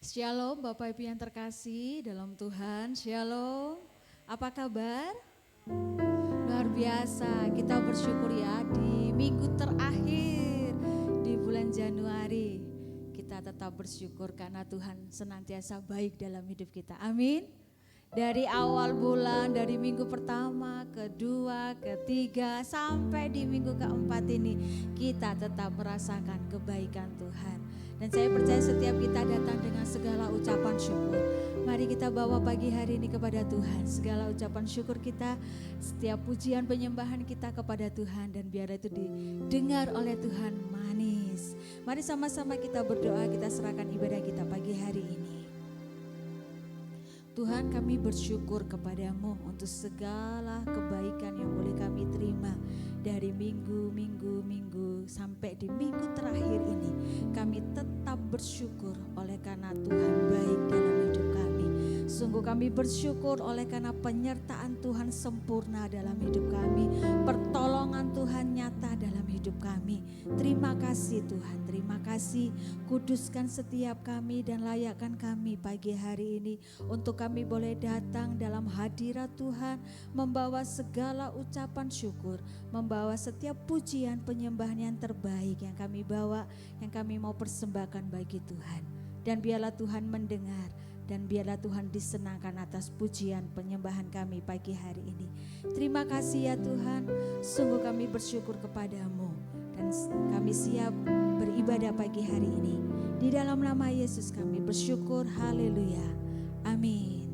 Shalom Bapak Ibu yang terkasih dalam Tuhan, Shalom. Apa kabar? Luar biasa, kita bersyukur ya di minggu terakhir di bulan Januari. Kita tetap bersyukur karena Tuhan senantiasa baik dalam hidup kita, amin. Dari awal bulan, dari minggu pertama, kedua, ketiga, sampai di minggu keempat ini kita tetap merasakan kebaikan Tuhan. Dan saya percaya setiap kita datang dengan segala ucapan syukur. Mari kita bawa pagi hari ini kepada Tuhan. Segala ucapan syukur kita, setiap pujian penyembahan kita kepada Tuhan. Dan biar itu didengar oleh Tuhan manis. Mari sama-sama kita berdoa, kita serahkan ibadah kita pagi hari ini. Tuhan, kami bersyukur kepadamu untuk segala kebaikan yang boleh kami terima dari minggu sampai di minggu terakhir ini. Kami tetap bersyukur oleh karena Tuhan baik dalam hidup kami. Sungguh kami bersyukur oleh karena penyertaan Tuhan sempurna dalam hidup kami. Pertolongan Tuhan nyata dalam hidup kami. Terima kasih Tuhan, terima kasih. Kuduskan setiap kami dan layakkan kami pagi hari ini untuk kami boleh datang dalam hadirat Tuhan, membawa segala ucapan syukur, membawa setiap pujian penyembahan yang terbaik yang kami bawa, yang kami mau persembahkan bagi Tuhan. Dan biarlah Tuhan mendengar, dan biarlah Tuhan disenangkan atas pujian penyembahan kami pagi hari ini. Terima kasih ya Tuhan, sungguh kami bersyukur kepadamu dan kami siap beribadah pagi hari ini. Di dalam nama Yesus kami bersyukur, haleluya, amin.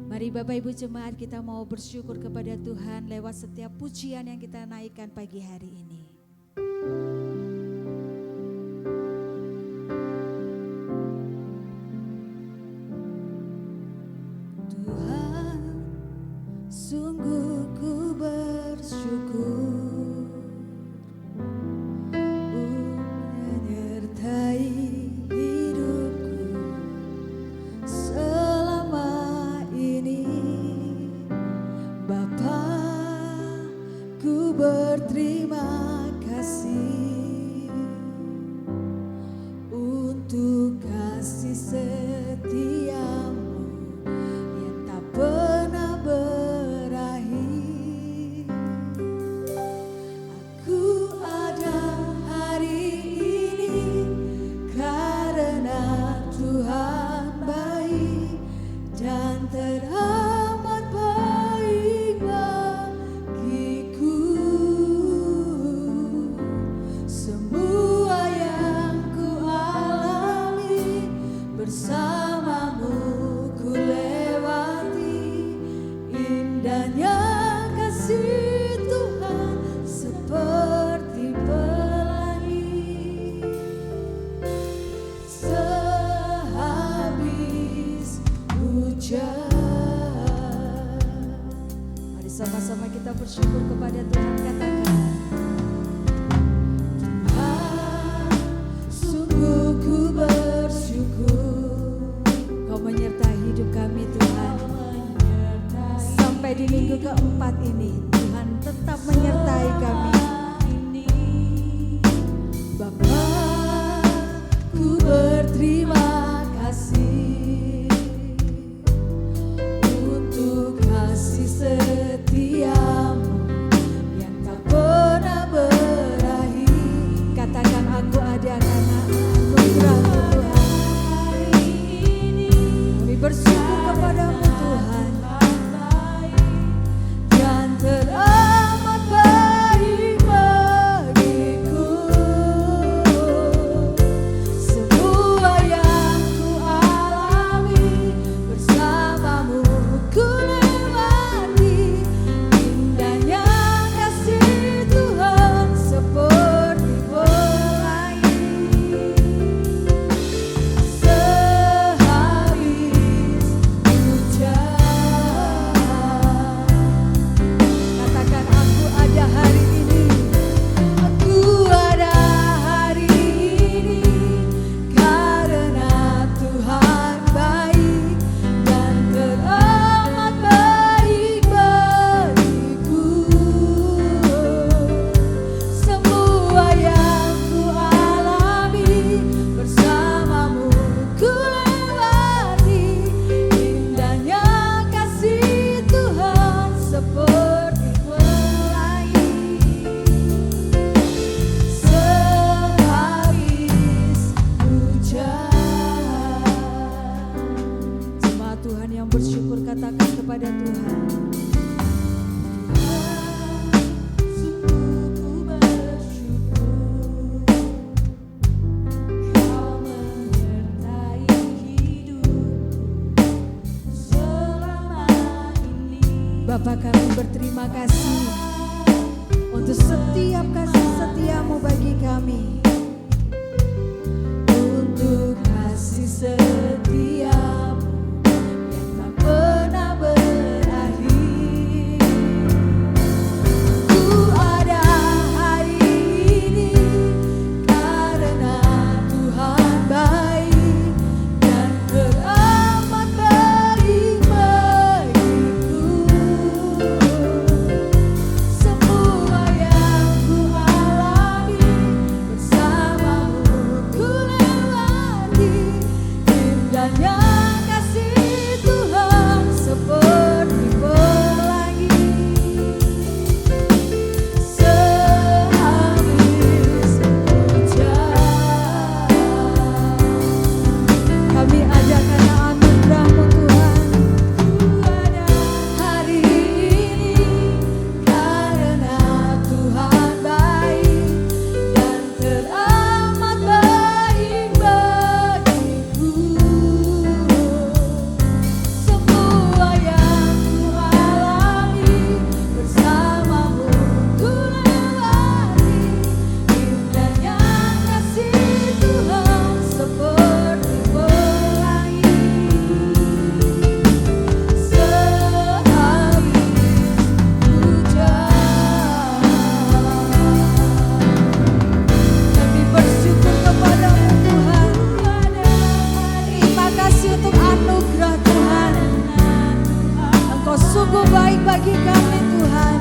Mari Bapak Ibu Jemaat, kita mau bersyukur kepada Tuhan lewat setiap pujian yang kita naikkan pagi hari ini. Tuhan, sungguh ku bersyukur menyertai hidupku selama ini. Bapa, ku berterima kasih untuk kasih setiamu yang tak pernah berakhir. Aku ada hari ini karena Tuhan baik dan teramat baik bagiku. Semua yang ku alami bersamamu ku lewati. Indahnya kasih Tuhan seperti pelangi. Sehabis hujan, mari sama-sama kita bersyukur kepada Tuhan. Katakan, Tuhan, sungguh ku bersyukur Kau menyertai hidup kami Tuhan. Sampai di minggu keempat ini Tuhan tetap menyertai kami. Bapa, ku berterima kasih untuk kasih setiamu yang tak pernah berakhir. Katakan, aku ada karena anugerah-Mu Tuhan. Kami bersyukur kepadamu Tuhan, dan teramat baik bagiku. Semua yang ku alami bersamamu ku lewati. Indahnya kasih Tuhan seperti pelangi. Sehabis hujan, yang bersyukur katakan kepada Tuhan. Bapa, kami berterima kasih untuk setiap kasih setiamu bagi kami, untuk kasih setiamu yang tak pernah berakhir. Ku ada hari ini karena Tuhan baik dan teramat baik bagiku. Semua yang ku alami bersamamu ku lewati, indahnya kasih Tuhan seperti pelangi. Sehabis hujan, kami ada karena anugerah-Mu Tuhan. Ku ada hari ini karena Tuhan baik dan teramat baik bagiku. Semua yang ku alami bersamamu ku lewati, indahnya kasih Tuhan seperti pelangi. Sehabis hujan, kami bersyukur kepadamu Tuhan. Terima kasih untuk anugerah Tuhan. Engkau sungguh baik bagi kami Tuhan.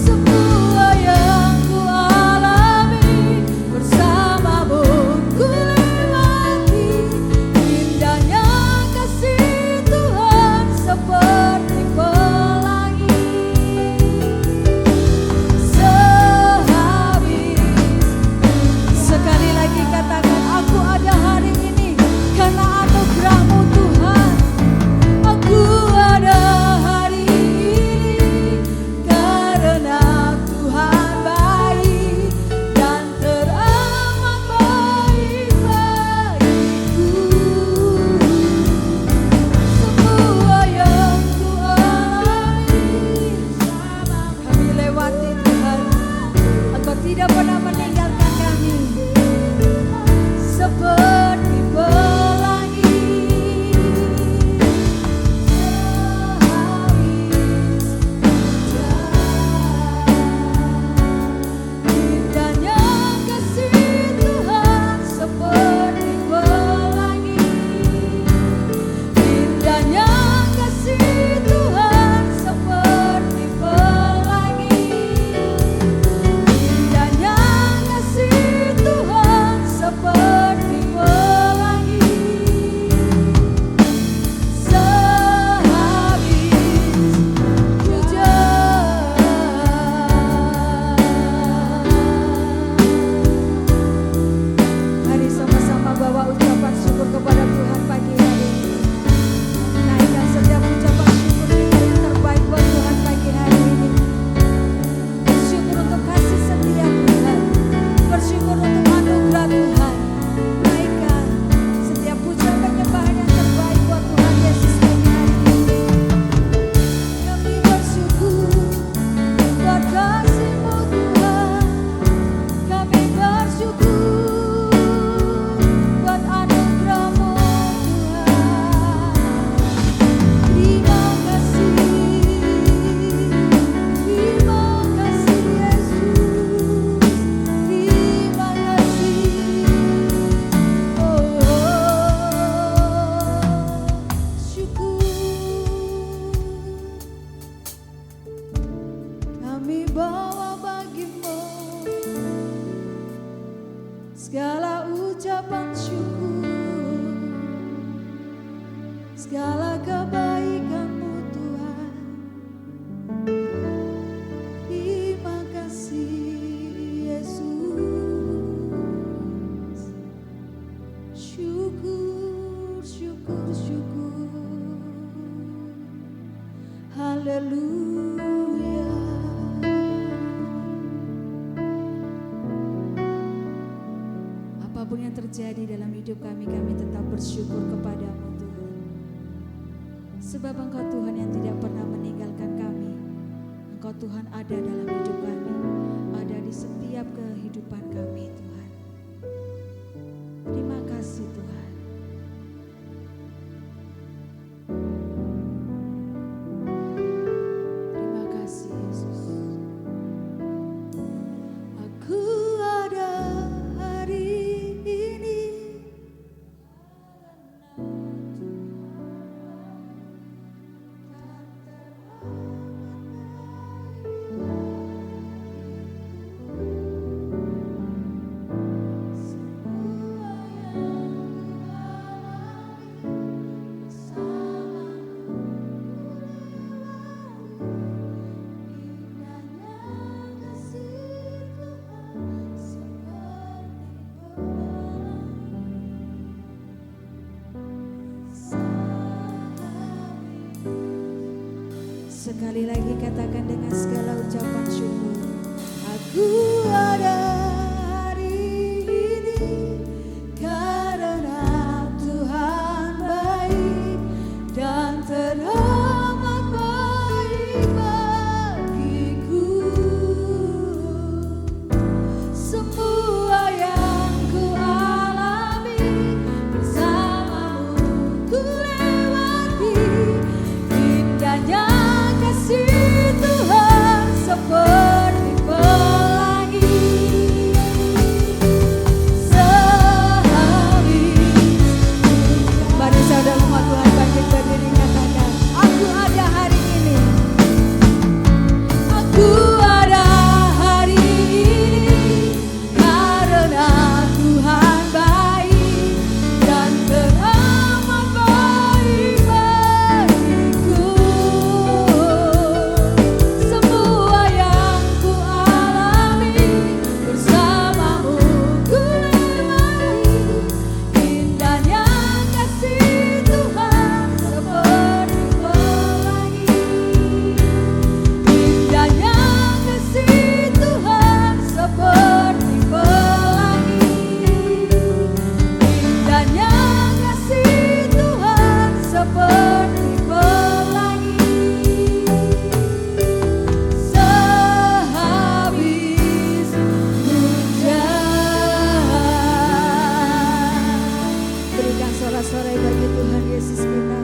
Semua yang ku alami bersamamu ku lewati, indahnya kasih Tuhan seperti pelangi. Sehabis, sekali lagi katakan, aku ada hari ini karena anugerah-Mu Tuhan. Aku ada hari ini karena Tuhan baik dan teramat baik bagiku. Semua yang ku alami bersamamu kami lewati Tuhan. Engkau tidak pernah meninggalkan kami, seperti pelangi. Indahnya kasih Tuhan seperti pelangi. Indahnya kasih Tuhan seperti pelangi. Indahnya kasih Tuhan seperti pelangi. Sehabis hujan, mari sama-sama bawa ucapan syukur kepada Tuhan pagi hari ini. Naikkan setiap ucapan syukur kita yang terbaik buat Tuhan pagi hari ini. Bersyukur untuk kasih setia Tuhan, bersyukur untuk anugerah Tuhan. Naikkan setiap pujian penyembahan yang terbaik buat Tuhan Yesus pagi hari ini. Kami bersyukur buat kasih-Mu Tuhan. Kami bersyukur buat anugerah-Mu Tuhan. Terima kasih Yesus. Terima kasih. Syukur kami bawa bagi-Mu segala ucapan syukur, segala kebaikan-Mu Tuhan. Terima kasih Yesus. haleluya. Apapun yang terjadi dalam hidup kami tetap bersyukur kepadamu Tuhan. Sebab Engkau Tuhan yang tidak pernah meninggalkan kami. Engkau Tuhan ada dalam hidup kami, ada di setiap kehidupan kami Tuhan. Terima kasih Tuhan. Terima kasih Yesus. Aku ada hari ini sekali lagi katakan dengan segala ucapan syukur. Aku ada hari ini karena Tuhan baik dan teramat baik bagiku. Semua yang ku alami bersamamu ku lewati, indahnya kasih Tuhan seperti pelangi. Sehabis mari saudara umat Tuhan bangkit berdiri katakan, aku ada hari ini. Aku ada hari ini karena Tuhan baik dan teramat baik bagiku. Semua yang ku alami bersamamu ku lewati, indahnya kasih Tuhan seperti pelangi. Indahnya kasih Tuhan seperti pelangi. Indahnya kasih Tuhan seperti pelangi. Sehabis hujan. Berikan sorak-sorai bagi Tuhan Yesus kita.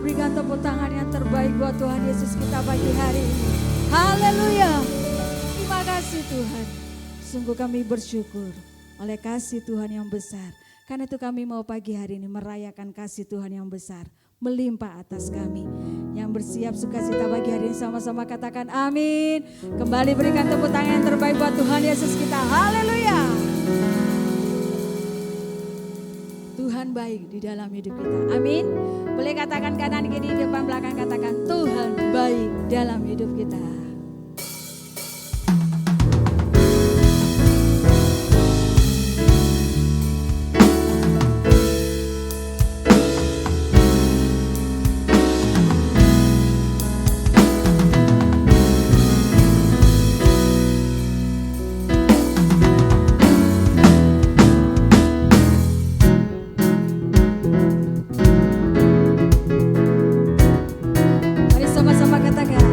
Berikan tepuk tangan yang terbaik buat Tuhan Yesus kita pagi hari ini. Haleluya. Terima kasih Tuhan. Sungguh kami bersyukur oleh kasih Tuhan yang besar. Karena itu kami mau pagi hari ini merayakan kasih Tuhan yang besar melimpah atas kami. Yang bersiap sukacita pagi hari ini sama-sama katakan amin. Kembali berikan tepuk tangan yang terbaik buat Tuhan Yesus kita. Haleluya. Tuhan baik di dalam hidup kita. Amin. Boleh katakan kanan kiri depan belakang, katakan Tuhan baik dalam hidup kita. Mari sama-sama katakan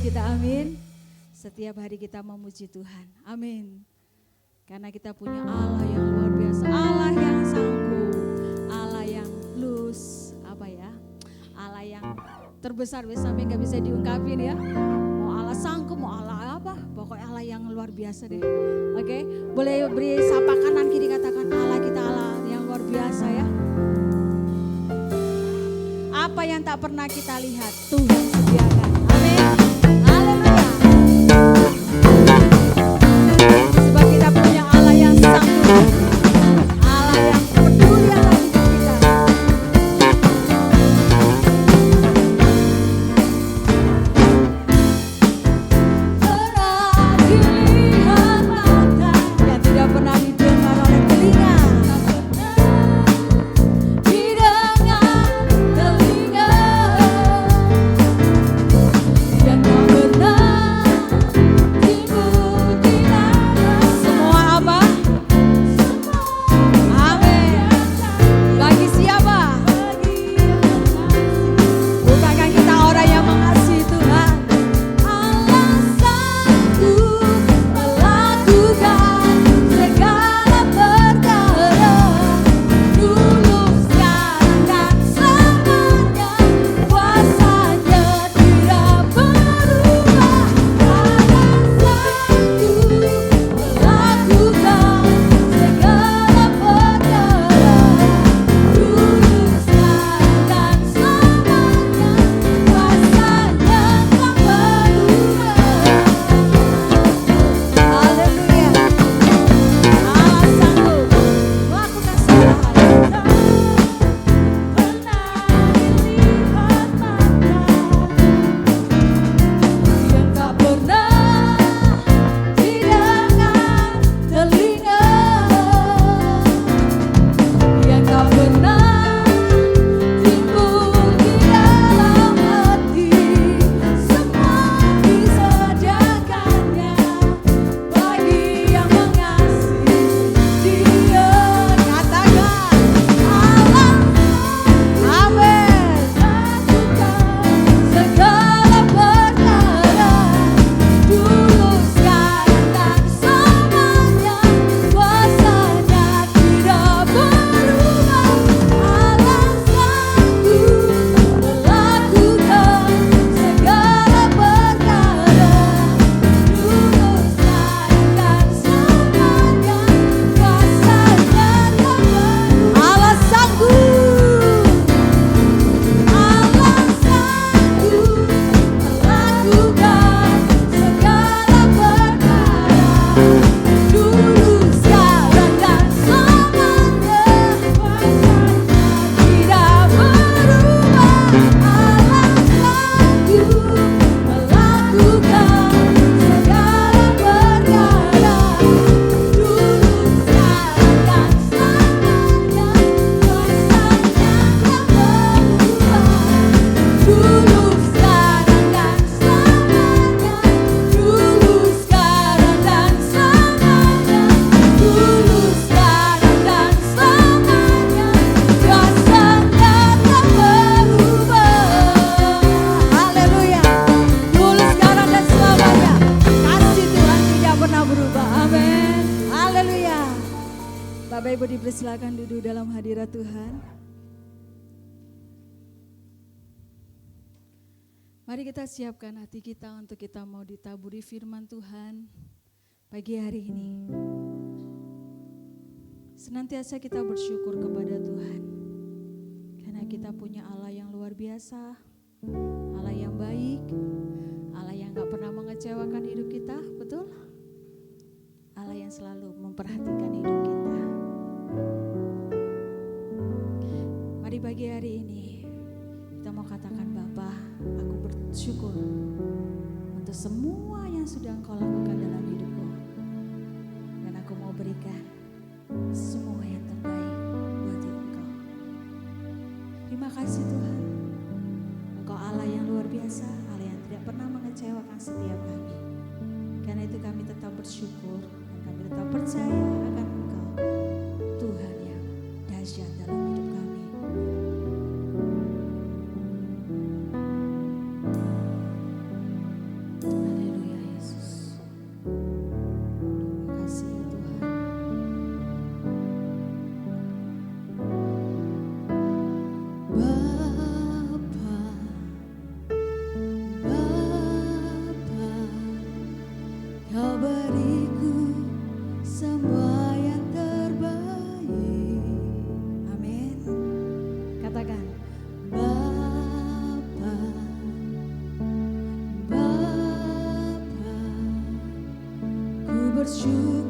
kita, amin. Setiap hari kita memuji Tuhan, amin. Karena kita punya Allah yang luar biasa, Allah yang sanggup, Allah yang Allah yang terbesar sampai gak bisa diungkapin ya. Mau Allah sanggup, mau Allah apa, pokoknya Allah yang luar biasa deh. Oke, boleh beri sapa kanan kiri, katakan Allah kita Allah yang luar biasa ya. Apa yang tak pernah kita lihat, Tuhan sediakan. Amin. Haleluya. Sebab kita punya Allah yang sanggup, Allah yang peduli akan hidup kita. Pernah dilihat mata yang tidak pernah didengar oleh telinga. Bapak Ibu dipersilakan duduk dalam hadirat Tuhan. Mari kita siapkan hati kita untuk kita mau ditaburi firman Tuhan pagi hari ini. Senantiasa kita bersyukur kepada Tuhan. Karena kita punya Allah yang luar biasa, Allah yang baik, Allah yang gak pernah mengecewakan hidup kita, betul? Allah yang selalu memperhatikan hidup kita. Mari pagi hari ini kita mau katakan, Bapa, aku bersyukur untuk semua yang sudah Engkau lakukan dalam hidupku. Dan aku mau berikan semua yang terbaik buat Engkau. Terima kasih Tuhan. Engkau Allah yang luar biasa, Allah yang tidak pernah mengecewakan setiap kami. Karena itu kami tetap bersyukur dan kami tetap percaya akan Engkau, Tuhan yang dahsyat dalam hidup kami. Kau segalanya.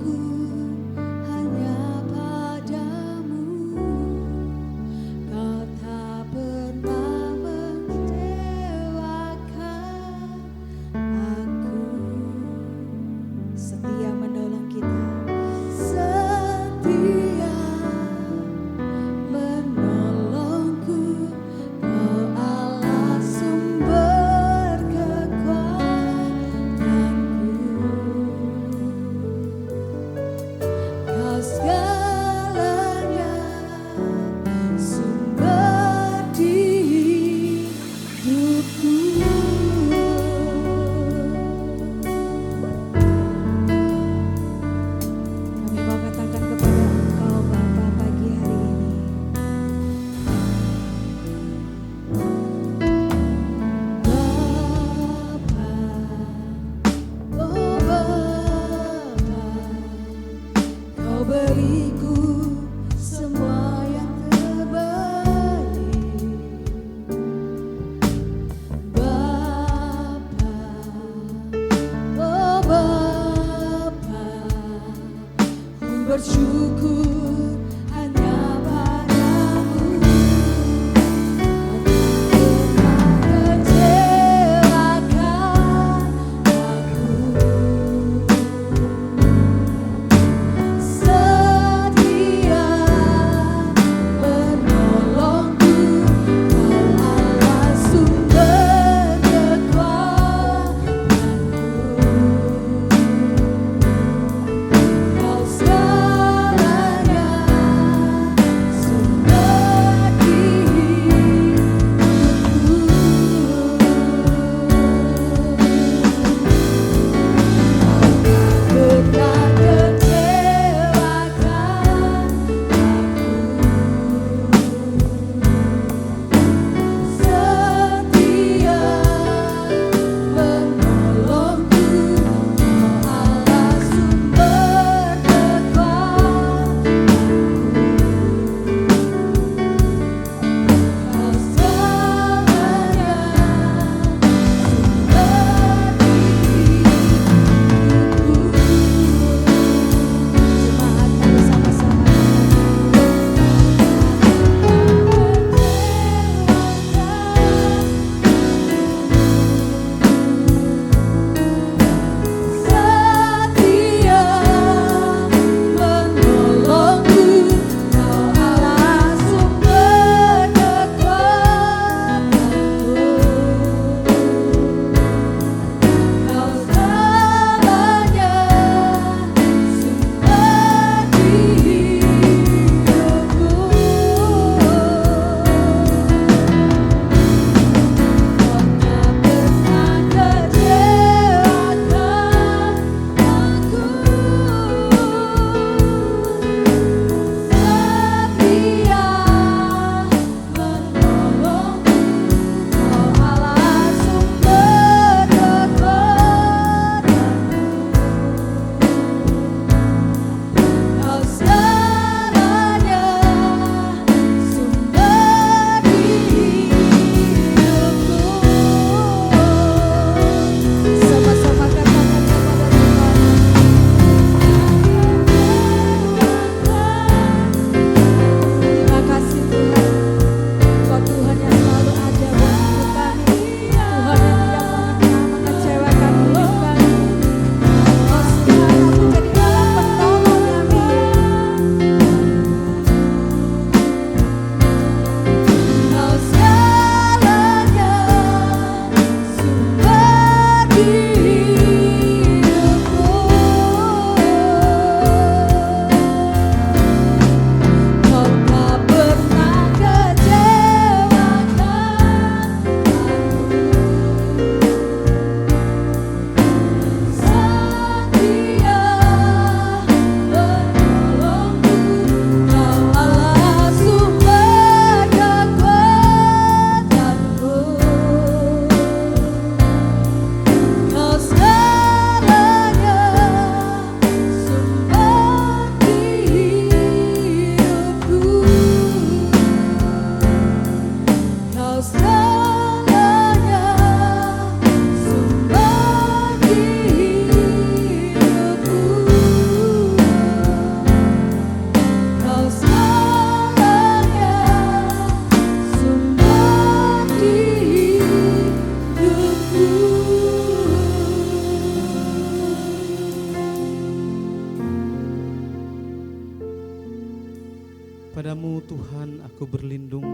Kepadamu Tuhan aku berlindung.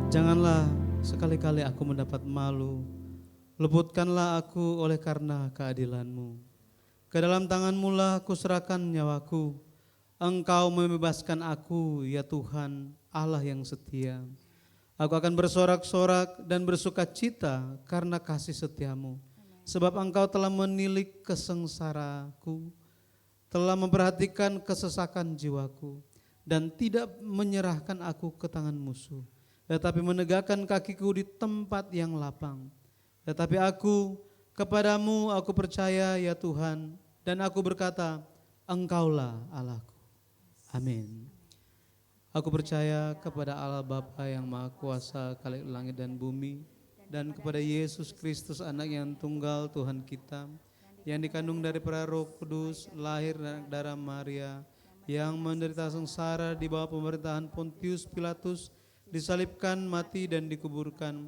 Janganlah sekali-kali aku mendapat malu. Luputkanlah aku oleh karena keadilan-Mu. Ke dalam tangan-Mu lah aku serahkan nyawaku. Engkau membebaskan aku, ya Tuhan, Allah yang setia. Aku akan bersorak-sorak dan bersuka cita karena kasih setiamu. Sebab Engkau telah menilik kesengsaraku, telah memperhatikan kesesakan jiwaku, dan tidak menyerahkan aku ke tangan musuh, tetapi menegakkan kakiku di tempat yang lapang. Tetapi kepadamu aku percaya, ya Tuhan, dan aku berkata, Engkaulah Allahku. Amin. Aku percaya kepada Allah Bapa yang Maha Kuasa, Khalik langit dan bumi, dan kepada Yesus Kristus, anak yang tunggal Tuhan kita, yang dikandung dari Roh Kudus, lahir dari darah Maria, yang menderita sengsara di bawah pemerintahan Pontius Pilatus, disalibkan, mati dan dikuburkan.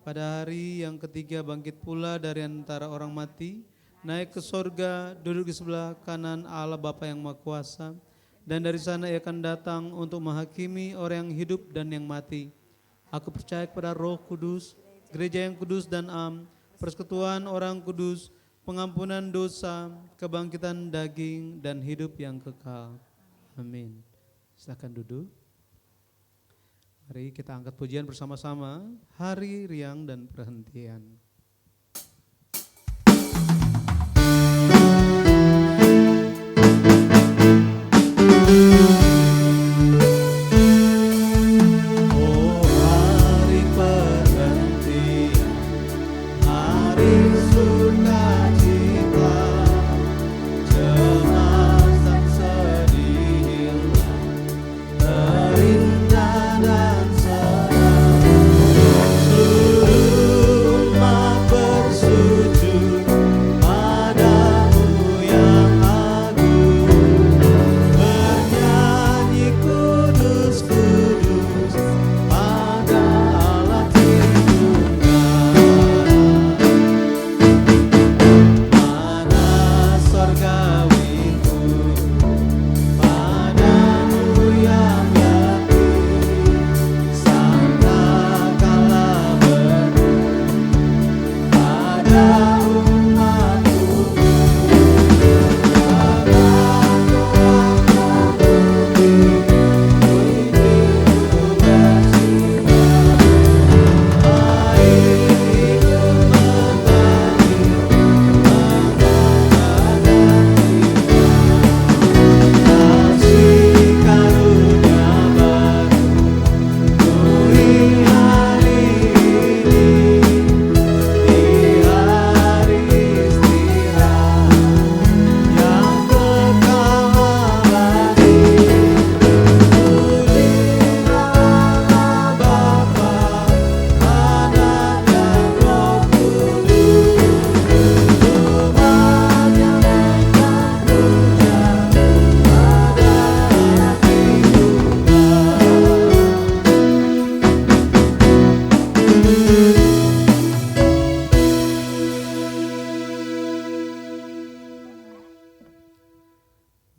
Pada hari yang ketiga bangkit pula dari antara orang mati, naik ke sorga, duduk di sebelah kanan Allah Bapa yang Maha Kuasa, dan dari sana ia akan datang untuk menghakimi orang yang hidup dan yang mati. Aku percaya kepada Roh Kudus, gereja yang kudus dan persekutuan orang kudus, pengampunan dosa, kebangkitan daging, dan hidup yang kekal. Amin. Silakan duduk. Mari kita angkat pujian bersama-sama, Hari Riang dan Perhentian.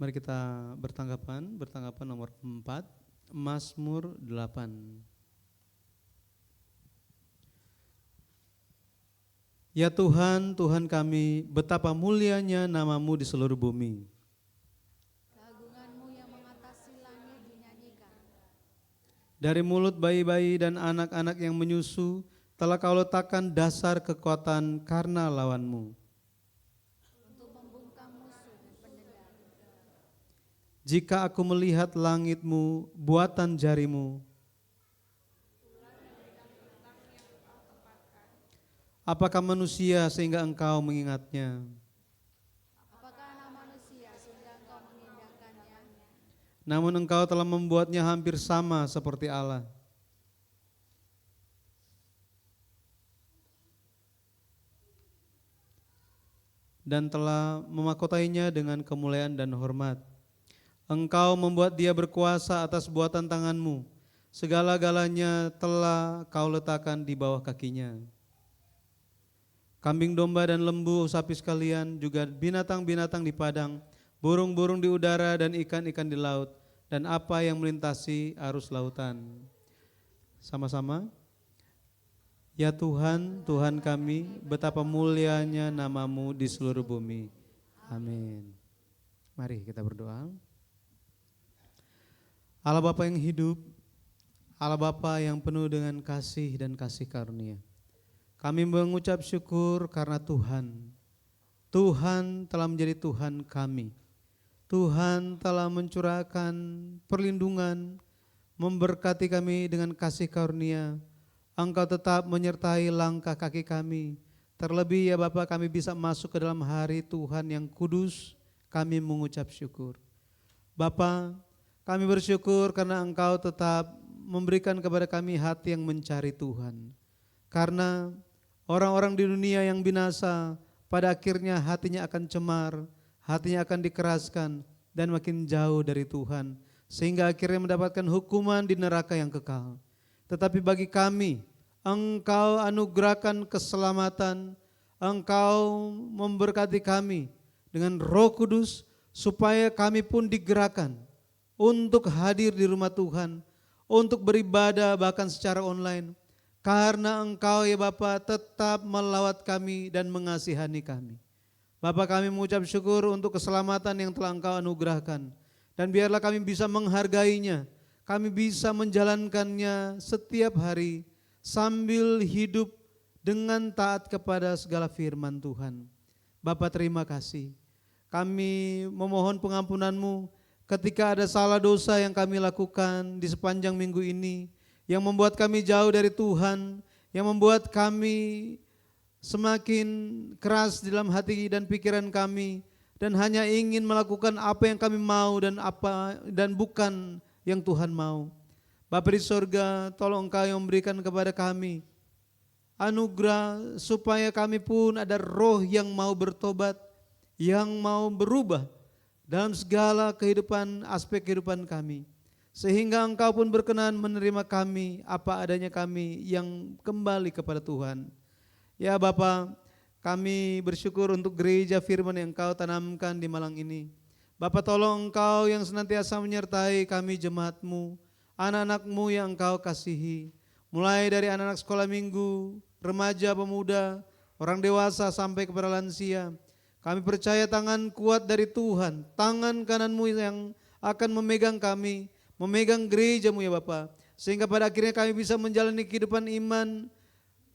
Mari kita bertanggapan nomor 4, Mazmur 8. Ya Tuhan, Tuhan kami, betapa mulianya nama-Mu di seluruh bumi. Keagungan-Mu yang mengatasi langit dinyanyikan. Dari mulut bayi-bayi dan anak-anak yang menyusu, telah Kau letakkan dasar kekuatan karena lawan-Mu. Jika aku melihat langit-Mu, buatan jari-Mu, apakah manusia sehingga Engkau mengingatnya? Apakah anak manusia sehingga Engkau mengindahkannya? Namun Engkau telah membuatnya hampir sama seperti Allah. Dan telah memakotainya dengan kemuliaan dan hormat. Engkau membuat dia berkuasa atas buatan tangan-Mu. Segala-galanya telah Kau letakkan di bawah kakinya. Kambing domba dan lembu, sapi sekalian, juga binatang-binatang di padang, burung-burung di udara dan ikan-ikan di laut, dan apa yang melintasi arus lautan. Sama-sama. Ya Tuhan, Tuhan kami, betapa mulianya nama-Mu di seluruh bumi. Amin. Mari kita berdoa. Allah Bapa yang hidup, Allah Bapa yang penuh dengan kasih dan kasih karunia, kami mengucap syukur karena Tuhan telah menjadi Tuhan kami. Tuhan telah mencurahkan perlindungan, memberkati kami dengan kasih karunia. Engkau tetap menyertai langkah kaki kami. Terlebih ya Bapa, kami bisa masuk ke dalam hari Tuhan yang kudus, kami mengucap syukur. Bapa, kami bersyukur karena Engkau tetap memberikan kepada kami hati yang mencari Tuhan. Karena orang-orang di dunia yang binasa, pada akhirnya hatinya akan cemar, hatinya akan dikeraskan dan makin jauh dari Tuhan, sehingga akhirnya mendapatkan hukuman di neraka yang kekal. Tetapi bagi kami, Engkau anugerahkan keselamatan, Engkau memberkati kami dengan Roh Kudus, supaya kami pun digerakkan untuk hadir di rumah Tuhan, untuk beribadah bahkan secara online. Karena Engkau ya Bapa tetap melawat kami dan mengasihani kami. Bapa, kami mengucap syukur untuk keselamatan yang telah Engkau anugerahkan. Dan biarlah kami bisa menghargainya, kami bisa menjalankannya setiap hari sambil hidup dengan taat kepada segala firman Tuhan. Bapa, terima kasih. Kami memohon pengampunan-Mu ketika ada salah dosa yang kami lakukan di sepanjang minggu ini, yang membuat kami jauh dari Tuhan, yang membuat kami semakin keras di dalam hati dan pikiran kami, dan hanya ingin melakukan apa yang kami mau dan bukan yang Tuhan mau. Bapa di sorga, tolong Engkau yang memberikan kepada kami anugerah supaya kami pun ada roh yang mau bertobat, yang mau berubah dalam segala kehidupan, aspek kehidupan kami. Sehingga Engkau pun berkenan menerima kami apa adanya kami yang kembali kepada Tuhan. Ya Bapa, kami bersyukur untuk gereja firman yang Engkau tanamkan di Malang ini. Bapa, tolong Engkau yang senantiasa menyertai kami jemaat-Mu, anak-anak-Mu yang Engkau kasihi. Mulai dari anak-anak sekolah minggu, remaja, pemuda, orang dewasa sampai kepada lansia. Kami percaya tangan kuat dari Tuhan, tangan kanan-Mu yang akan memegang kami, memegang gereja-Mu ya Bapa, sehingga pada akhirnya kami bisa menjalani kehidupan iman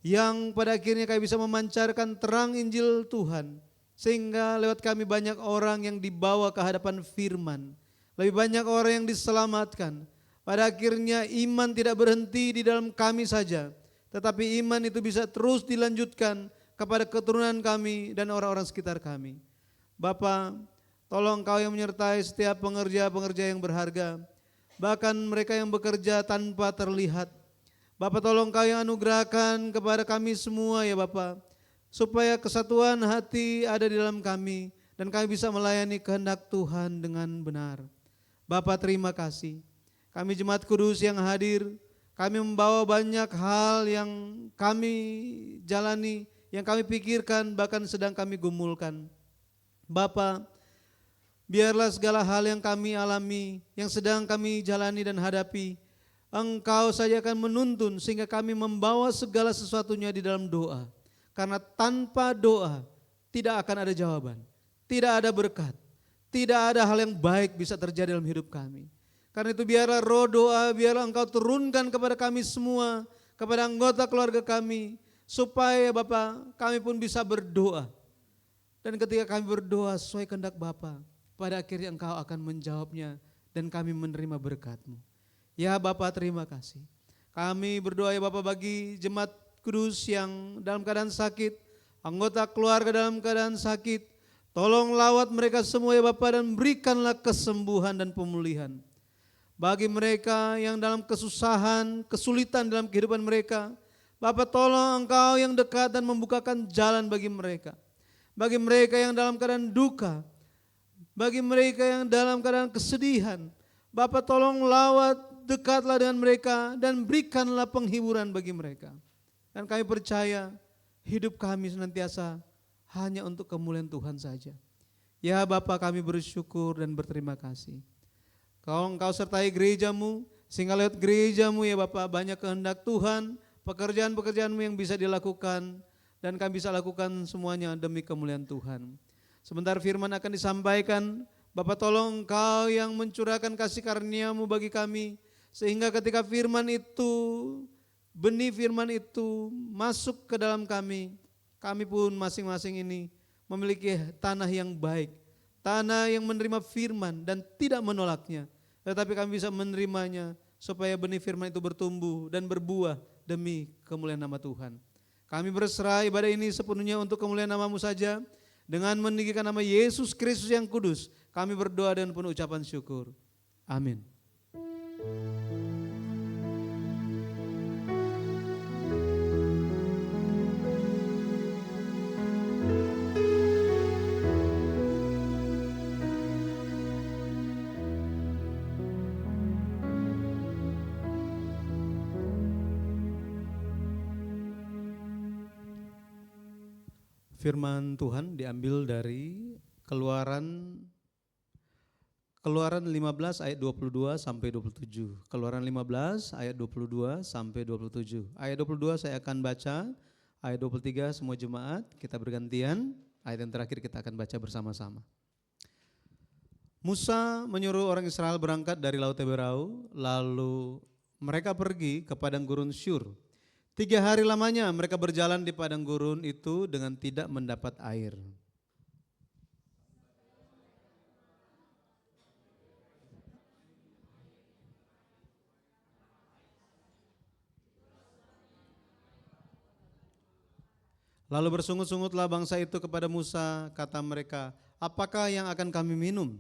yang pada akhirnya kami bisa memancarkan terang Injil Tuhan, sehingga lewat kami banyak orang yang dibawa ke hadapan firman, lebih banyak orang yang diselamatkan. Pada akhirnya iman tidak berhenti di dalam kami saja, tetapi iman itu bisa terus dilanjutkan kepada keturunan kami dan orang-orang sekitar kami. Bapa, tolong Engkau yang menyertai setiap pengerja-pengerja yang berharga, bahkan mereka yang bekerja tanpa terlihat. Bapa, tolong Engkau yang anugerahkan kepada kami semua ya Bapa, supaya kesatuan hati ada di dalam kami dan kami bisa melayani kehendak Tuhan dengan benar. Bapa, terima kasih. Kami jemaat kudus yang hadir, kami membawa banyak hal yang kami jalani, yang kami pikirkan, bahkan sedang kami gumulkan. Bapa, biarlah segala hal yang kami alami, yang sedang kami jalani dan hadapi, Engkau saja akan menuntun sehingga kami membawa segala sesuatunya di dalam doa. Karena tanpa doa tidak akan ada jawaban, tidak ada berkat, tidak ada hal yang baik bisa terjadi dalam hidup kami. Karena itu biarlah roh doa, biarlah Engkau turunkan kepada kami semua, kepada anggota keluarga kami, supaya Bapa kami pun bisa berdoa. Dan ketika kami berdoa sesuai kehendak Bapa, pada akhirnya Engkau akan menjawabnya dan kami menerima berkat-Mu. Ya Bapa, terima kasih. Kami berdoa ya Bapa bagi jemaat kudus yang dalam keadaan sakit, anggota keluarga dalam keadaan sakit. Tolong lawat mereka semua ya Bapa dan berikanlah kesembuhan dan pemulihan. Bagi mereka yang dalam kesusahan, kesulitan dalam kehidupan mereka, Bapa tolong Engkau yang dekat dan membukakan jalan bagi mereka. Bagi mereka yang dalam keadaan duka, bagi mereka yang dalam keadaan kesedihan, Bapa tolong lawat, dekatlah dengan mereka dan berikanlah penghiburan bagi mereka. Dan kami percaya hidup kami senantiasa hanya untuk kemuliaan Tuhan saja. Ya Bapa, kami bersyukur dan berterima kasih. Engkau sertai gerejamu, sehingga lewat gerejamu ya Bapak banyak kehendak Tuhan, pekerjaan-pekerjaanmu yang bisa dilakukan, dan kami bisa lakukan semuanya demi kemuliaan Tuhan. Sebentar firman akan disampaikan, Bapak tolong Engkau yang mencurahkan kasih karunia-Mu bagi kami, sehingga ketika firman itu, benih firman itu masuk ke dalam kami pun masing-masing ini memiliki tanah yang baik, tanah yang menerima firman dan tidak menolaknya, tetapi kami bisa menerimanya supaya benih firman itu bertumbuh dan berbuah demi kemuliaan nama Tuhan. Kami berserah ibadah ini sepenuhnya untuk kemuliaan nama-Mu saja. Dengan meninggikan nama Yesus Kristus yang kudus, kami berdoa dengan penuh ucapan syukur. Amin. Firman Tuhan diambil dari Keluaran 15 ayat 22 sampai 27. Keluaran 15 ayat 22 sampai 27. Ayat 22 saya akan baca, ayat 23 semua jemaat kita bergantian, ayat yang terakhir kita akan baca bersama-sama. Musa menyuruh orang Israel berangkat dari Laut Teberau, lalu mereka pergi ke padang gurun Syur. 3 hari lamanya mereka berjalan di padang gurun itu dengan tidak mendapat air. Lalu bersungut-sungutlah bangsa itu kepada Musa, kata mereka, apakah yang akan kami minum?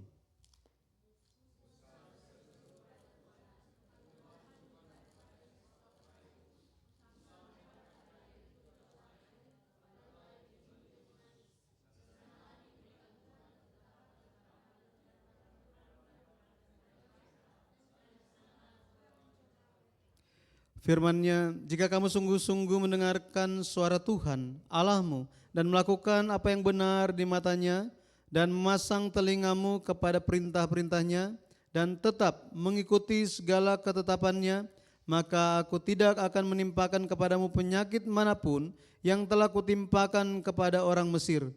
Firman-Nya, jika kamu sungguh-sungguh mendengarkan suara Tuhan Allahmu dan melakukan apa yang benar di matanya dan memasang telingamu kepada perintah-perintahnya dan tetap mengikuti segala ketetapannya, maka aku tidak akan menimpakan kepadamu penyakit manapun yang telah kutimpakan kepada orang Mesir,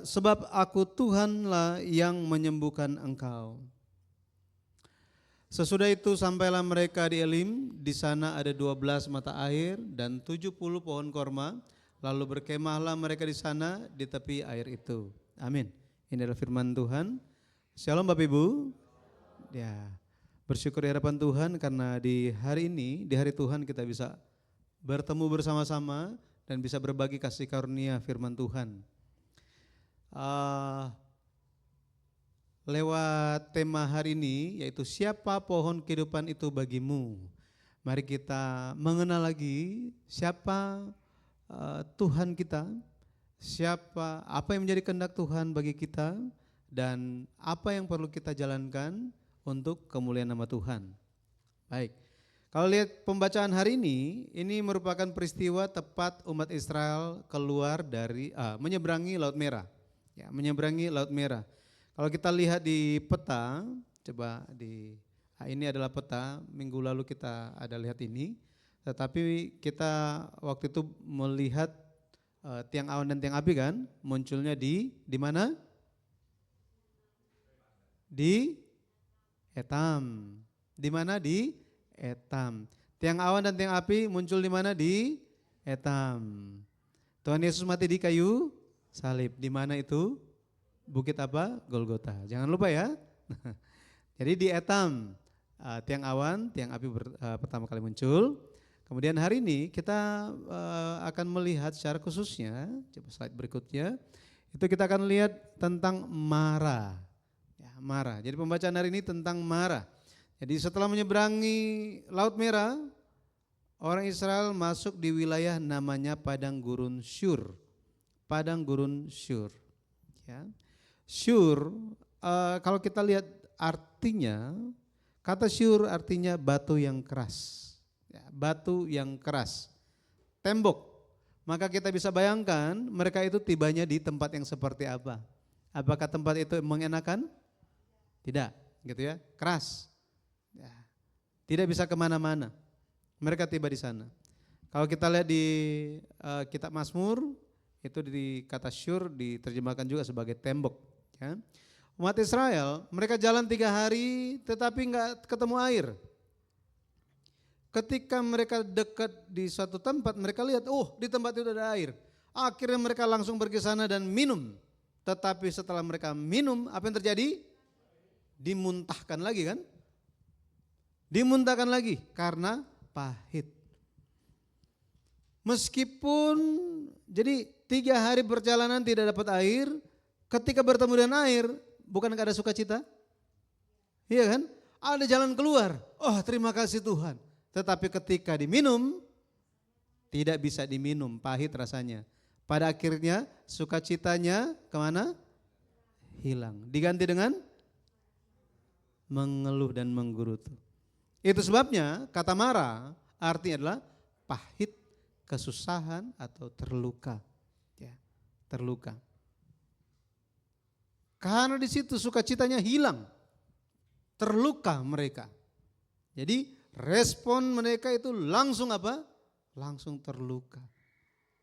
sebab aku Tuhanlah yang menyembuhkan engkau. Sesudah itu sampailah mereka di Elim, di sana ada 12 mata air dan 70 pohon korma, lalu berkemahlah mereka di sana di tepi air itu. Amin. Ini adalah firman Tuhan. Shalom Bapak Ibu. Ya, bersyukur di hadapan Tuhan karena di hari ini, di hari Tuhan kita bisa bertemu bersama-sama dan bisa berbagi kasih karunia firman Tuhan. Lewat tema hari ini yaitu siapa pohon kehidupan itu bagimu. Mari kita mengenal lagi siapa Tuhan kita, apa yang menjadi kehendak Tuhan bagi kita dan apa yang perlu kita jalankan untuk kemuliaan nama Tuhan. Baik, kalau lihat pembacaan hari ini merupakan peristiwa tepat umat Israel keluar dari menyeberangi Laut Merah. Ya, menyeberangi Laut Merah. Kalau kita lihat di peta, ini adalah peta, minggu lalu kita ada lihat ini, tetapi kita waktu itu melihat tiang awan dan tiang api kan, munculnya di mana? Di Etam. Di mana? Di Etam. Tiang awan dan tiang api muncul di mana? Di Etam. Tuhan Yesus mati di kayu salib. Di mana itu? Bukit apa? Golgota. Jangan lupa ya. Jadi di Etam, tiang awan, tiang api pertama kali muncul. Kemudian hari ini kita akan melihat secara khususnya, coba slide berikutnya, itu kita akan lihat tentang Mara. Ya, Mara. Jadi pembacaan hari ini tentang Mara. Jadi setelah menyeberangi Laut Merah, orang Israel masuk di wilayah namanya Padang Gurun Syur. Padang Gurun Syur. Ya. Syur, kalau kita lihat artinya, kata syur artinya batu yang keras. Ya, batu yang keras, tembok. Maka kita bisa bayangkan mereka itu tibanya di tempat yang seperti apa. Apakah tempat itu mengenakan? Tidak. gitu ya, keras. Ya, tidak bisa kemana-mana. Mereka tiba di sana. Kalau kita lihat di kitab Mazmur, itu di kata syur diterjemahkan juga sebagai tembok. Ya. Umat Israel, mereka jalan 3 hari tetapi enggak ketemu air. Ketika mereka dekat di suatu tempat, mereka lihat, oh di tempat itu ada air. Akhirnya mereka langsung pergi sana dan minum. Tetapi setelah mereka minum, apa yang terjadi? Dimuntahkan lagi kan? Dimuntahkan lagi karena pahit. Meskipun jadi 3 hari perjalanan tidak dapat air, ketika bertemu dengan air, bukan ada sukacita? Iya kan? Ada jalan keluar. Oh terima kasih Tuhan. Tetapi ketika diminum, tidak bisa diminum, pahit rasanya. Pada akhirnya sukacitanya kemana? Hilang. Diganti dengan mengeluh dan menggerutu. Itu sebabnya kata mara artinya adalah pahit, kesusahan atau terluka. Ya, terluka. Karena di situ sukacitanya hilang. Terluka mereka. Jadi respon mereka itu langsung apa? Langsung terluka.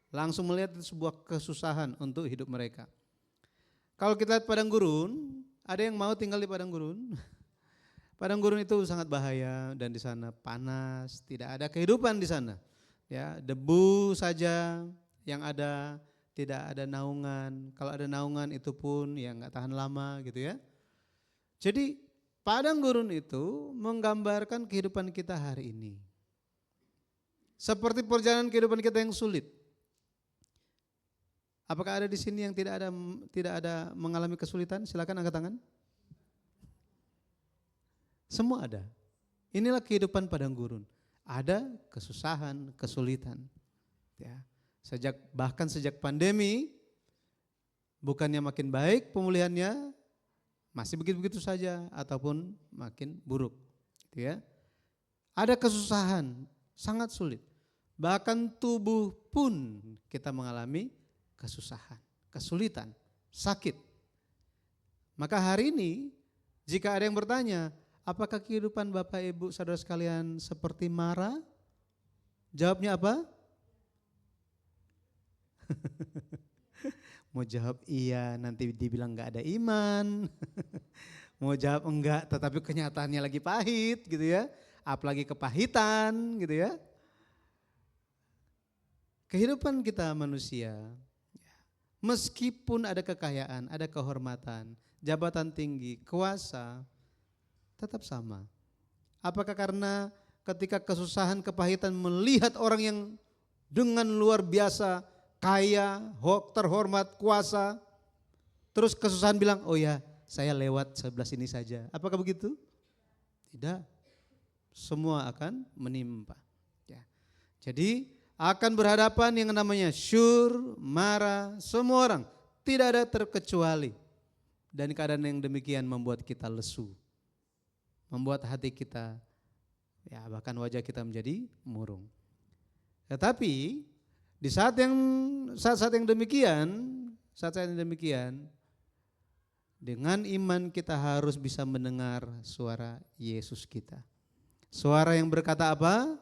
Langsung melihat itu sebuah kesusahan untuk hidup mereka. Kalau kita lihat padang gurun, ada yang mau tinggal di padang gurun? Padang gurun itu sangat bahaya dan di sana panas, tidak ada kehidupan di sana. Ya, debu saja yang ada, tidak ada naungan. Kalau ada naungan itu pun ya nggak tahan lama gitu ya. Jadi padang gurun itu menggambarkan kehidupan kita hari ini. Seperti perjalanan kehidupan kita yang sulit. Apakah ada di sini yang tidak ada mengalami kesulitan? Silakan angkat tangan. Semua ada. Inilah kehidupan padang gurun. Ada kesusahan, kesulitan. Ya. Bahkan sejak pandemi, bukannya makin baik pemulihannya, masih begitu-begitu saja ataupun makin buruk. Gitu ya. Ada kesusahan, sangat sulit. Bahkan tubuh pun kita mengalami kesusahan, kesulitan, sakit. Maka hari ini jika ada yang bertanya, apakah kehidupan Bapak Ibu saudara sekalian seperti Mara? Jawabnya apa? Mau jawab iya nanti dibilang gak ada iman. Mau jawab enggak tetapi kenyataannya lagi pahit gitu ya. Apalagi kepahitan gitu ya. Kehidupan kita manusia, meskipun ada kekayaan, ada kehormatan, jabatan tinggi, kuasa, tetap sama. Apakah karena ketika kesusahan, kepahitan melihat orang yang dengan luar biasa kaya, terhormat, kuasa, terus kesusahan bilang, oh ya saya lewat sebelah sini saja. Apakah begitu? Tidak. Semua akan menimpa. Ya. Jadi akan berhadapan yang namanya syur, mara, semua orang. Tidak ada terkecuali. Dan keadaan yang demikian membuat kita lesu. Membuat hati kita, ya bahkan wajah kita menjadi murung. Tetapi di saat yang demikian, dengan iman kita harus bisa mendengar suara Yesus kita. Suara yang berkata apa?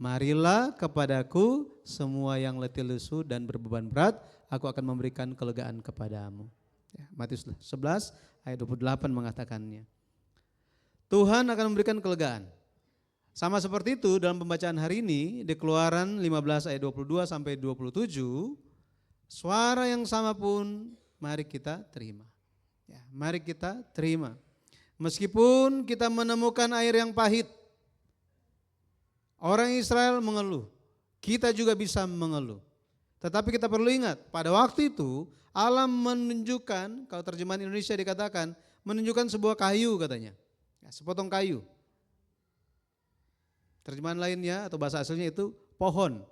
Marilah kepadaku semua yang letih lesu dan berbeban berat, aku akan memberikan kelegaan kepadamu. Ya, Matius 11 ayat 28 mengatakannya. Tuhan akan memberikan kelegaan. Sama seperti itu dalam pembacaan hari ini di Keluaran 15 ayat 22 sampai 27, suara yang sama pun mari kita terima. Ya, mari kita terima. Meskipun kita menemukan air yang pahit, orang Israel mengeluh, kita juga bisa mengeluh. Tetapi kita perlu ingat, pada waktu itu Allah menunjukkan, kalau terjemahan Indonesia dikatakan, menunjukkan sebuah kayu katanya, ya, sepotong kayu. Terjemahan lainnya atau bahasa aslinya itu pohon.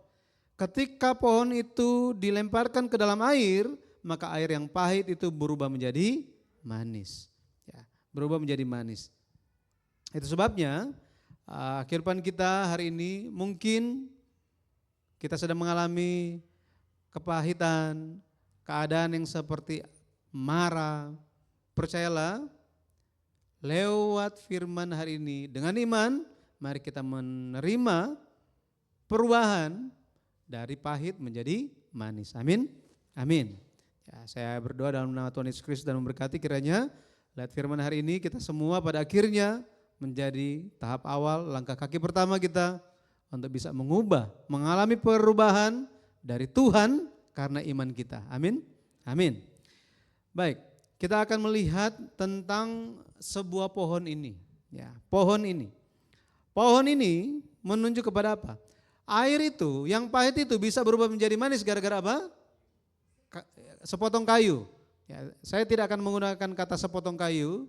Ketika pohon itu dilemparkan ke dalam air, maka air yang pahit itu berubah menjadi manis. Ya, berubah menjadi manis. Itu sebabnya kehidupan kita hari ini mungkin kita sedang mengalami kepahitan, keadaan yang seperti Mara. Percayalah, lewat firman hari ini dengan iman, mari kita menerima perubahan dari pahit menjadi manis. Amin. Amin. Ya, saya berdoa dalam nama Tuhan Yesus Kristus dan memberkati kiranya lihat firman hari ini kita semua pada akhirnya menjadi tahap awal langkah kaki pertama kita untuk bisa mengubah, mengalami perubahan dari Tuhan karena iman kita. Amin. Amin. Baik, kita akan melihat tentang sebuah pohon ini. Ya, pohon ini. Pohon ini menunjuk kepada apa? Air itu, yang pahit itu bisa berubah menjadi manis gara-gara apa? Sepotong kayu. Ya, saya tidak akan menggunakan kata sepotong kayu.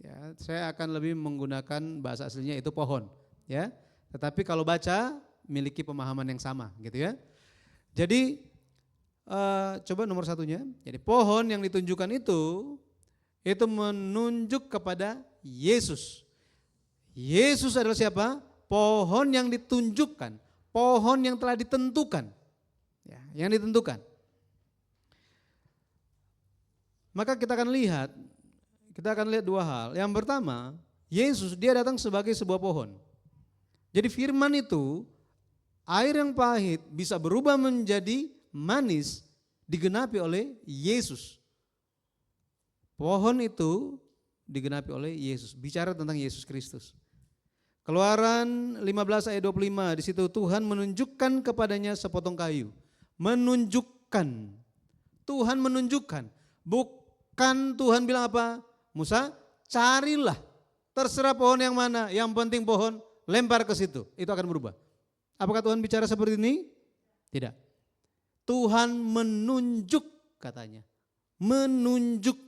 Ya, saya akan lebih menggunakan bahasa aslinya itu pohon. Ya, tetapi kalau baca miliki pemahaman yang sama, gitu ya. Jadi coba nomor satunya. Jadi pohon yang ditunjukkan itu menunjuk kepada Yesus. Yesus adalah siapa? Pohon yang ditunjukkan, pohon yang telah ditentukan. Ya, yang ditentukan. Maka kita akan lihat dua hal. Yang pertama, Yesus dia datang sebagai sebuah pohon. Jadi firman itu, air yang pahit bisa berubah menjadi manis digenapi oleh Yesus. Pohon itu digenapi oleh Yesus, bicara tentang Yesus Kristus. Keluaran 15 ayat 25, di situ Tuhan menunjukkan kepadanya sepotong kayu. Menunjukkan, Tuhan menunjukkan. Bukan Tuhan bilang apa? Musa, carilah, terserah pohon yang mana, yang penting pohon, lempar ke situ, itu akan berubah. Apakah Tuhan bicara seperti ini? Tidak. Tuhan menunjuk katanya, menunjuk.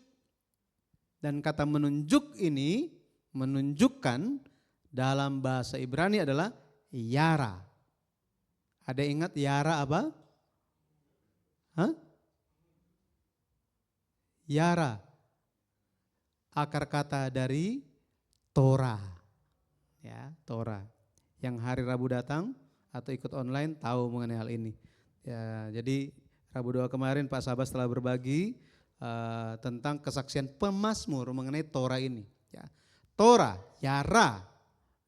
Dan kata menunjuk ini, menunjukkan dalam bahasa Ibrani adalah yara. Ada ingat yara apa? Hah? Yara. Akar kata dari Torah. Ya, Torah. Yang hari Rabu datang atau ikut online tahu mengenai hal ini. Ya, jadi Rabu 2 kemarin Pak Sabas telah berbagi tentang kesaksian pemazmur mengenai Torah ini. Ya. Torah, yara,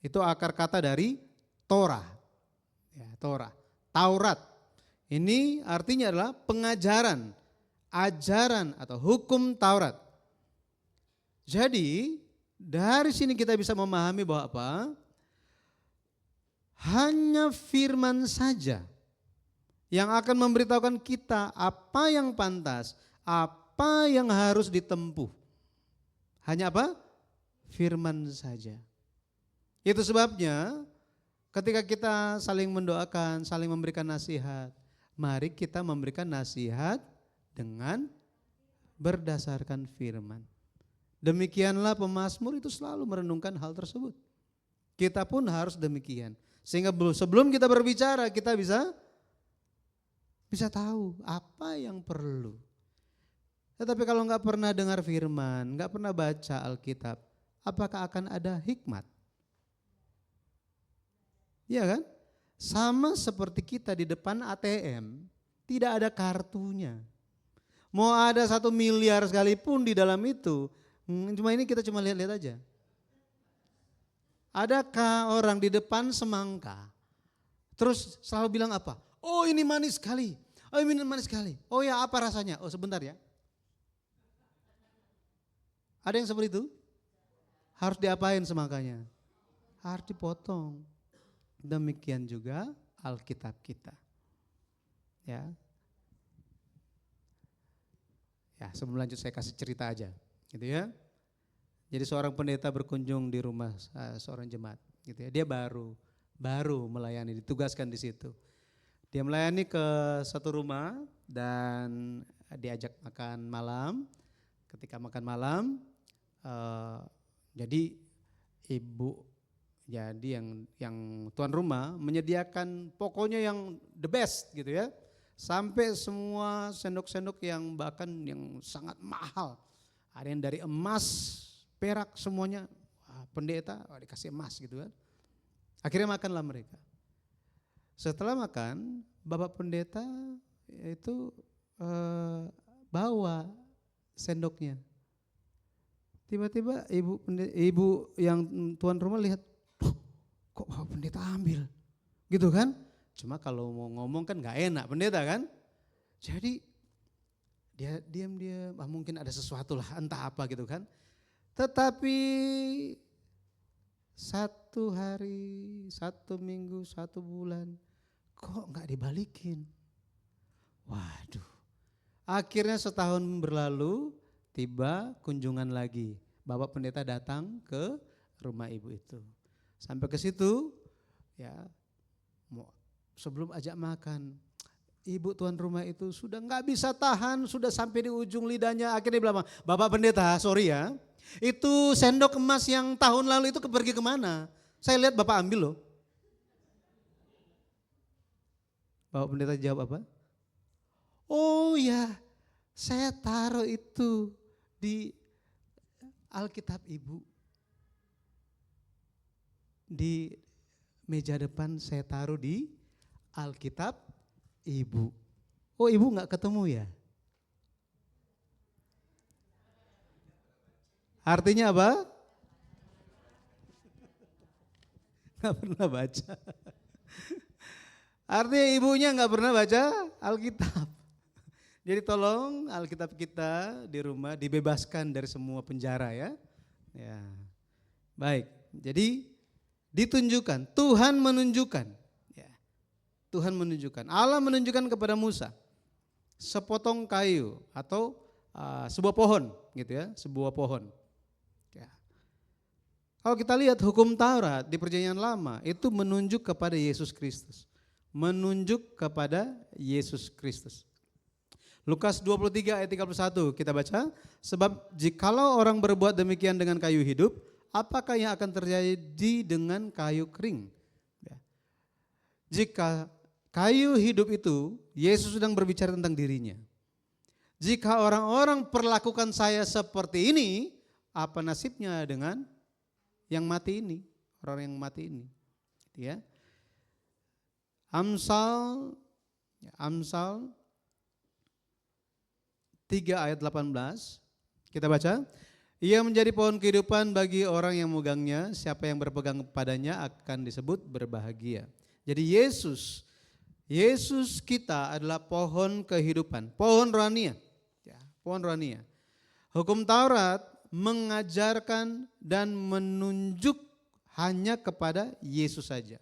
itu akar kata dari Torah. Ya, Torah, Taurat. Ini artinya adalah pengajaran, ajaran atau hukum Taurat. Jadi dari sini kita bisa memahami bahwa apa? Hanya firman saja yang akan memberitahukan kita apa yang pantas, apa yang harus ditempuh. Hanya apa? Firman saja. Itu sebabnya ketika kita saling mendoakan, saling memberikan nasihat, mari kita memberikan nasihat dengan berdasarkan firman. Demikianlah pemazmur itu selalu merenungkan hal tersebut. Kita pun harus demikian. Sehingga sebelum kita berbicara kita bisa tahu apa yang perlu. Tetapi kalau nggak pernah dengar firman, nggak pernah baca Alkitab, apakah akan ada hikmat? Iya kan? Sama seperti kita di depan ATM, tidak ada kartunya. Mau ada 1 miliar sekalipun di dalam itu, cuma ini kita cuma lihat-lihat aja. Adakah orang di depan semangka, terus selalu bilang apa? Oh ini manis sekali, oh ini manis sekali. Oh ya apa rasanya? Oh sebentar ya. Ada yang seperti itu? Harus diapain semangkanya? Harus dipotong. Demikian juga Alkitab kita. Ya. Ya, sebelum lanjut saya kasih cerita aja, gitu ya. Jadi seorang pendeta berkunjung di rumah seorang jemaat, gitu ya. Dia baru melayani, ditugaskan di situ. Dia melayani ke satu rumah dan diajak makan malam. Ketika makan malam, jadi ibu, jadi yang tuan rumah menyediakan pokoknya yang the best, gitu ya. Sampai semua sendok-sendok yang bahkan yang sangat mahal. Ada yang dari emas, perak semuanya. Pendeta dikasih emas gitu kan. Akhirnya makanlah mereka. Setelah makan, bapak pendeta itu bawa sendoknya. Tiba-tiba ibu yang tuan rumah lihat, kok Bapak Pendeta ambil? Gitu kan? Cuma kalau mau ngomong kan gak enak pendeta kan? Jadi dia diam-diam, mungkin ada sesuatu lah, entah apa gitu kan. Tetapi 1 hari, 1 minggu, 1 bulan, kok gak dibalikin? Waduh, akhirnya setahun berlalu, tiba kunjungan lagi. Bapak pendeta datang ke rumah ibu itu. Sampai ke situ, ya, sebelum ajak makan, ibu tuan rumah itu sudah nggak bisa tahan, sudah sampai di ujung lidahnya. Akhirnya dia bilang, Bapak pendeta, sorry ya, itu sendok emas yang tahun lalu itu pergi kemana? Saya lihat Bapak ambil loh. Bapak pendeta jawab apa? Oh ya, saya taruh itu di Alkitab ibu. Di meja depan saya taruh di Alkitab ibu. Oh ibu gak ketemu ya? Artinya apa? Gak pernah baca. Artinya ibunya gak pernah baca Alkitab. Jadi tolong Alkitab kita di rumah dibebaskan dari semua penjara ya. Ya. Baik, jadi ditunjukkan, Tuhan menunjukkan. Ya. Tuhan menunjukkan, Allah menunjukkan kepada Musa sepotong kayu atau sebuah pohon gitu ya, sebuah pohon. Ya. Kalau kita lihat hukum Taurat di Perjanjian Lama itu menunjuk kepada Yesus Kristus. Menunjuk kepada Yesus Kristus. Lukas 23 ayat 31 kita baca, sebab jikalau orang berbuat demikian dengan kayu hidup, apakah yang akan terjadi dengan kayu kering? Ya. Jika kayu hidup itu, Yesus sedang berbicara tentang dirinya. Jika orang-orang perlakukan saya seperti ini, apa nasibnya dengan yang mati ini, orang yang mati ini? Ya. Amsal 3 ayat 18, kita baca. Ia menjadi pohon kehidupan bagi orang yang memegangnya, siapa yang berpegang padanya akan disebut berbahagia. Jadi Yesus kita adalah pohon kehidupan, pohon rohania. Ya, pohon rohania. Hukum Taurat mengajarkan dan menunjuk hanya kepada Yesus saja.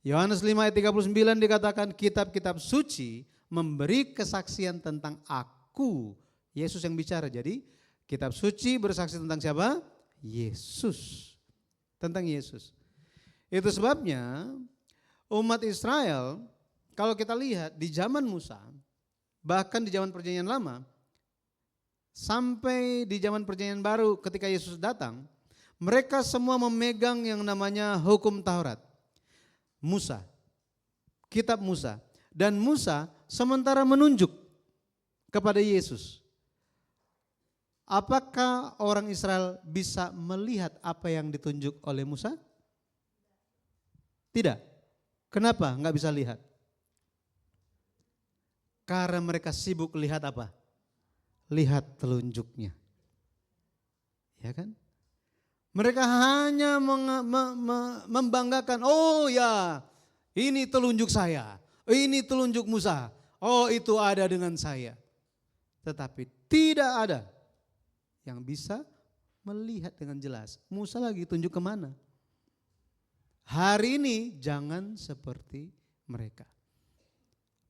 Yohanes 5 ayat 39 dikatakan kitab-kitab suci memberi kesaksian tentang aku. Yesus yang bicara. Jadi kitab suci bersaksi tentang siapa? Yesus. Tentang Yesus. Itu sebabnya umat Israel kalau kita lihat di zaman Musa, bahkan di zaman Perjanjian Lama, sampai di zaman Perjanjian Baru ketika Yesus datang, mereka semua memegang yang namanya hukum Taurat. Musa, kitab Musa. Dan Musa sementara menunjuk kepada Yesus. Apakah orang Israel bisa melihat apa yang ditunjuk oleh Musa? Tidak. Kenapa nggak bisa lihat? Karena mereka sibuk lihat apa? Lihat telunjuknya. Ya kan? Mereka hanya membanggakan, oh ya ini telunjuk saya, ini telunjuk Musa, oh itu ada dengan saya. Tetapi tidak ada yang bisa melihat dengan jelas. Musa lagi tunjuk kemana? Hari ini jangan seperti mereka.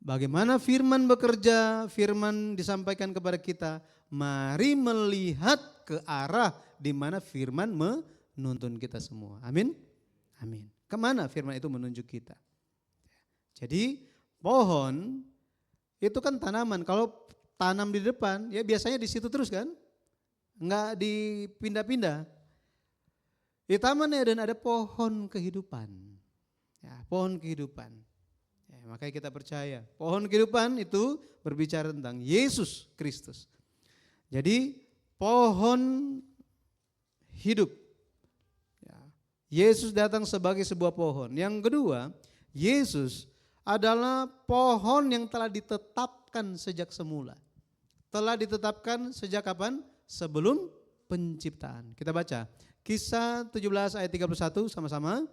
Bagaimana firman bekerja, firman disampaikan kepada kita, mari melihat ke arah di mana firman menuntun kita semua. Amin? Amin. Kemana firman itu menunjuk kita? Jadi pohon itu kan tanaman, kalau tanam di depan ya biasanya di situ terus kan? Enggak dipindah-pindah. Di Taman Eden ada pohon kehidupan. Ya, pohon kehidupan. Ya, makanya kita percaya pohon kehidupan itu berbicara tentang Yesus Kristus. Jadi pohon hidup. Ya, Yesus datang sebagai sebuah pohon. Yang kedua, Yesus adalah pohon yang telah ditetapkan sejak semula. Telah ditetapkan sejak kapan? Sebelum penciptaan. Kita baca Kisah 17 ayat 31 sama-sama.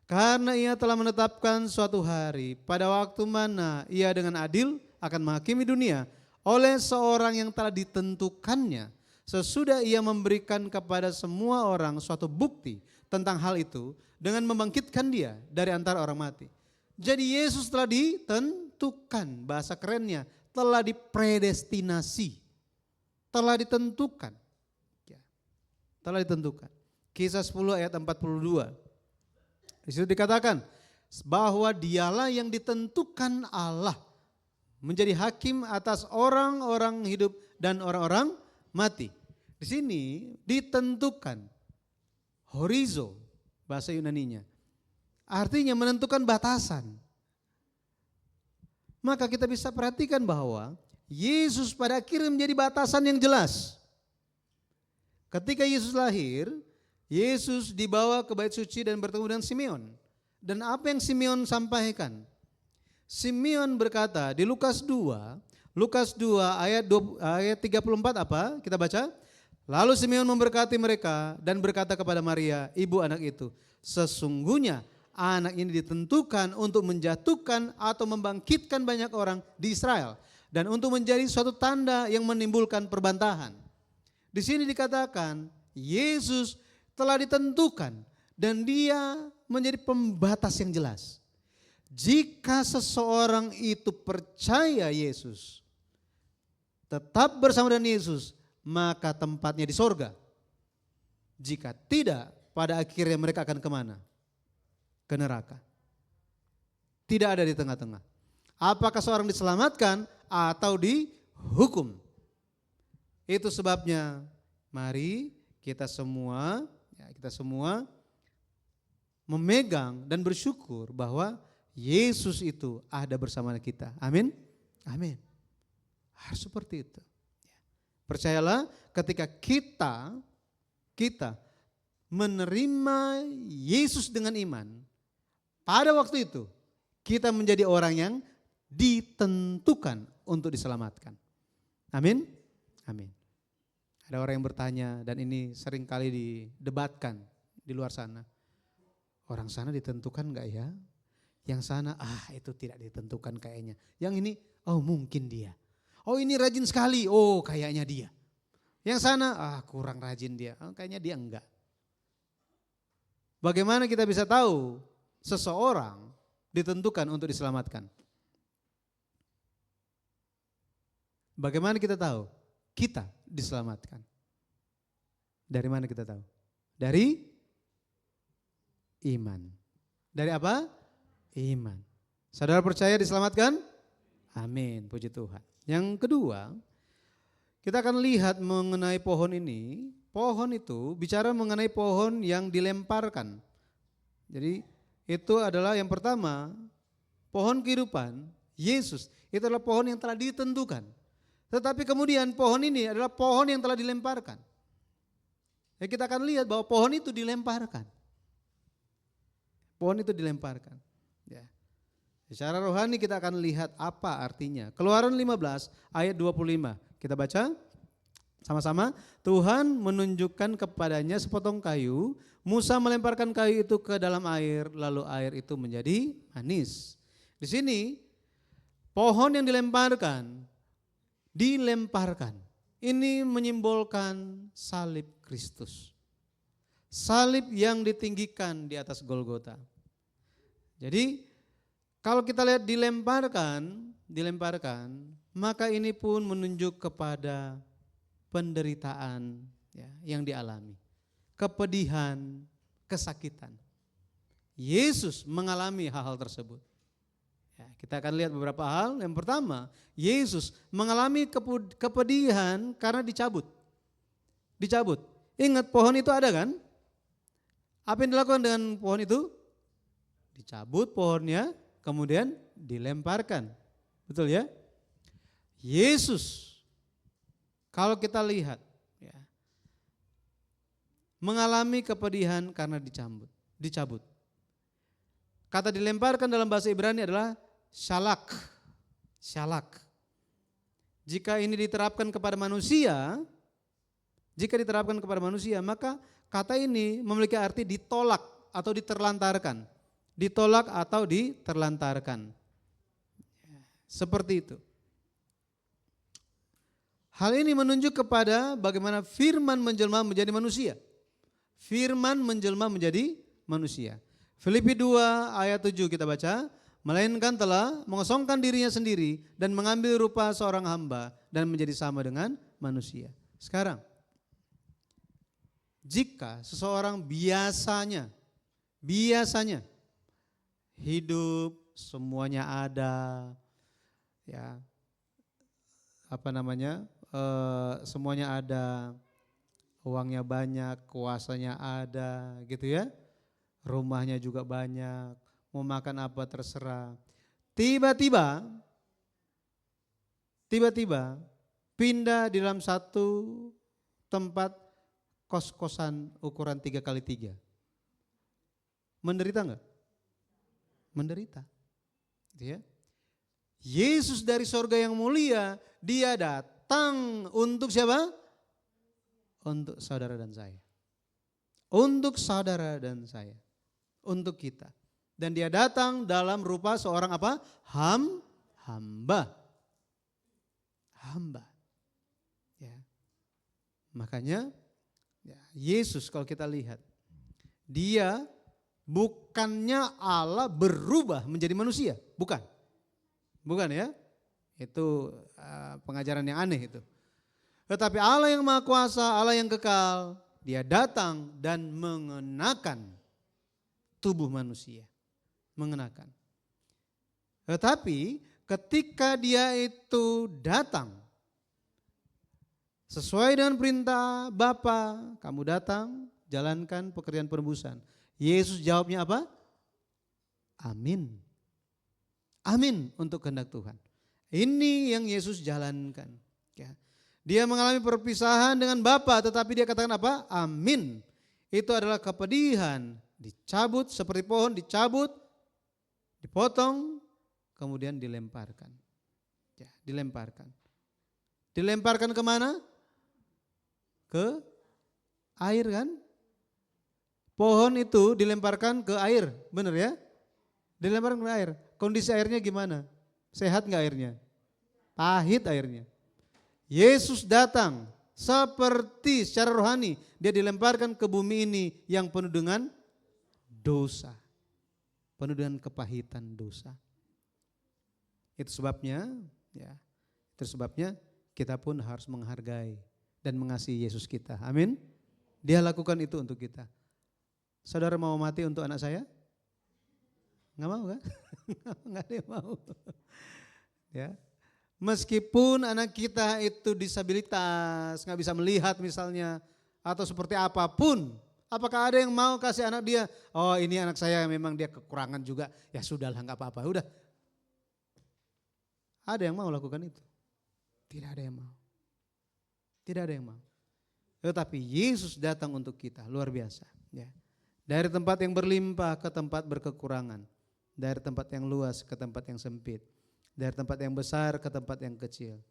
Karena ia telah menetapkan suatu hari pada waktu mana ia dengan adil akan menghakimi dunia oleh seorang yang telah ditentukannya. Sesudah ia memberikan kepada semua orang suatu bukti tentang hal itu dengan membangkitkan dia dari antara orang mati. Jadi Yesus telah ditentukan, bahasa kerennya telah dipredestinasi, telah ditentukan. Ya, telah ditentukan. Kisah 10 ayat 42. Di situ dikatakan bahwa dialah yang ditentukan Allah menjadi hakim atas orang-orang hidup dan orang-orang mati. Di sini ditentukan, horizo bahasa Yunaninya, artinya menentukan batasan. Maka kita bisa perhatikan bahwa Yesus pada akhirnya menjadi batasan yang jelas. Ketika Yesus lahir, Yesus dibawa ke bait suci dan bertemu dengan Simeon. Dan apa yang Simeon sampaikan? Simeon berkata di Lukas 2 ayat 34 apa? Kita baca. Lalu Simeon memberkati mereka dan berkata kepada Maria, ibu anak itu, sesungguhnya anak ini ditentukan untuk menjatuhkan atau membangkitkan banyak orang di Israel dan untuk menjadi suatu tanda yang menimbulkan perbantahan. Di sini dikatakan Yesus telah ditentukan dan dia menjadi pembatas yang jelas. Jika seseorang itu percaya Yesus, tetap bersama dengan Yesus, maka tempatnya di sorga. Jika tidak, pada akhirnya mereka akan kemana? Ke neraka. Tidak ada di tengah-tengah. Apakah seorang diselamatkan atau dihukum? Itu sebabnya mari kita semua memegang dan bersyukur bahwa Yesus itu ada bersama kita. Amin. Amin. Harus seperti itu. Percayalah ketika kita menerima Yesus dengan iman, pada waktu itu kita menjadi orang yang ditentukan untuk diselamatkan. Amin. Amin. Ada orang yang bertanya dan ini sering kali didebatkan di luar sana. Orang sana ditentukan enggak ya? Yang sana itu tidak ditentukan kayaknya. Yang ini mungkin dia. Oh ini rajin sekali, kayaknya dia. Yang sana kurang rajin dia, kayaknya dia enggak. Bagaimana kita bisa tahu seseorang ditentukan untuk diselamatkan? Bagaimana kita tahu kita diselamatkan? Dari mana kita tahu? Dari iman. Dari apa? Iman. Saudara percaya diselamatkan? Amin, puji Tuhan. Yang kedua, kita akan lihat mengenai pohon ini. Pohon itu bicara mengenai pohon yang dilemparkan. Jadi itu adalah yang pertama, pohon kehidupan, Yesus. Itu adalah pohon yang telah ditentukan. Tetapi kemudian pohon ini adalah pohon yang telah dilemparkan. Ya, kita akan lihat bahwa pohon itu dilemparkan. Pohon itu dilemparkan. Ya. Secara rohani kita akan lihat apa artinya. Keluaran 15 ayat 25. Kita baca sama-sama. Tuhan menunjukkan kepadanya sepotong kayu. Musa melemparkan kayu itu ke dalam air. Lalu air itu menjadi manis. Di sini pohon yang dilemparkan. Ini menyimbolkan salib Kristus. Salib yang ditinggikan di atas Golgota. Jadi kalau kita lihat dilemparkan, maka ini pun menunjuk kepada penderitaan yang dialami. Kepedihan, kesakitan. Yesus mengalami hal-hal tersebut. Ya, kita akan lihat beberapa hal. Yang pertama, Yesus mengalami kepedihan karena dicabut. Ingat pohon itu ada kan? Apa yang dilakukan dengan pohon itu? Dicabut pohonnya, kemudian dilemparkan. Betul ya? Yesus, kalau kita lihat, mengalami kepedihan karena dicabut. Kata dilemparkan dalam bahasa Ibrani adalah shalak. Jika ini diterapkan kepada manusia, Jika diterapkan kepada manusia, maka kata ini memiliki arti ditolak atau diterlantarkan. Ditolak atau diterlantarkan. Seperti itu. Hal ini menunjuk kepada bagaimana firman menjelma menjadi manusia. Firman menjelma menjadi manusia. Filipi 2 ayat 7 kita baca. Melainkan telah mengosongkan dirinya sendiri dan mengambil rupa seorang hamba dan menjadi sama dengan manusia. Sekarang, jika seseorang biasanya hidup semuanya ada, ya semuanya ada, uangnya banyak, kuasanya ada, gitu ya, rumahnya juga banyak, mau makan apa terserah. Tiba-tiba pindah di dalam satu tempat kos-kosan ukuran 3x3. Menderita enggak? Menderita. Gitu ya. Yesus dari sorga yang mulia, dia datang untuk siapa? Untuk saudara dan saya. Untuk saudara dan saya. Untuk kita. Dan dia datang dalam rupa seorang apa? Hamba. Hamba. Ya. Makanya ya, Yesus kalau kita lihat, dia bukannya Allah berubah menjadi manusia. Bukan. Bukan ya. Itu pengajaran yang aneh itu. Tetapi Allah yang Maha Kuasa, Allah yang kekal, dia datang dan mengenakan tubuh manusia. Mengenakan. Tetapi ketika dia itu datang sesuai dengan perintah Bapa, kamu datang jalankan pekerjaan penebusan. Yesus jawabnya apa? Amin. Amin untuk kehendak Tuhan. Ini yang Yesus jalankan. Ya. Dia mengalami perpisahan dengan Bapa, tetapi dia katakan apa? Amin. Itu adalah kepedihan, dicabut seperti pohon, dicabut, dipotong, kemudian dilemparkan. Ya, dilemparkan. Dilemparkan kemana? Ke air kan? Pohon itu dilemparkan ke air, benar ya? Dilemparkan ke air. Kondisi airnya gimana? Sehat nggak airnya? Pahit airnya. Yesus datang seperti secara rohani. Dia dilemparkan ke bumi ini yang penuh dengan dosa. Penuh dengan kepahitan dosa. Itu sebabnya, ya, itu sebabnya kita pun harus menghargai dan mengasihi Yesus kita. Amin. Dia lakukan itu untuk kita. Saudara mau mati untuk anak saya? Nggak mau kan? Nggak ada yang mau. Ya. Meskipun anak kita itu disabilitas, nggak bisa melihat misalnya, atau seperti apapun, apakah ada yang mau kasih anak dia, oh ini anak saya memang dia kekurangan juga, ya sudahlah nggak apa-apa, udah. Ada yang mau lakukan itu? Tidak ada yang mau. Tidak ada yang mau. Tetapi Yesus datang untuk kita, luar biasa. Ya. Dari tempat yang berlimpah ke tempat berkekurangan. Dari tempat yang luas ke tempat yang sempit. Dari tempat yang besar ke tempat yang kecil.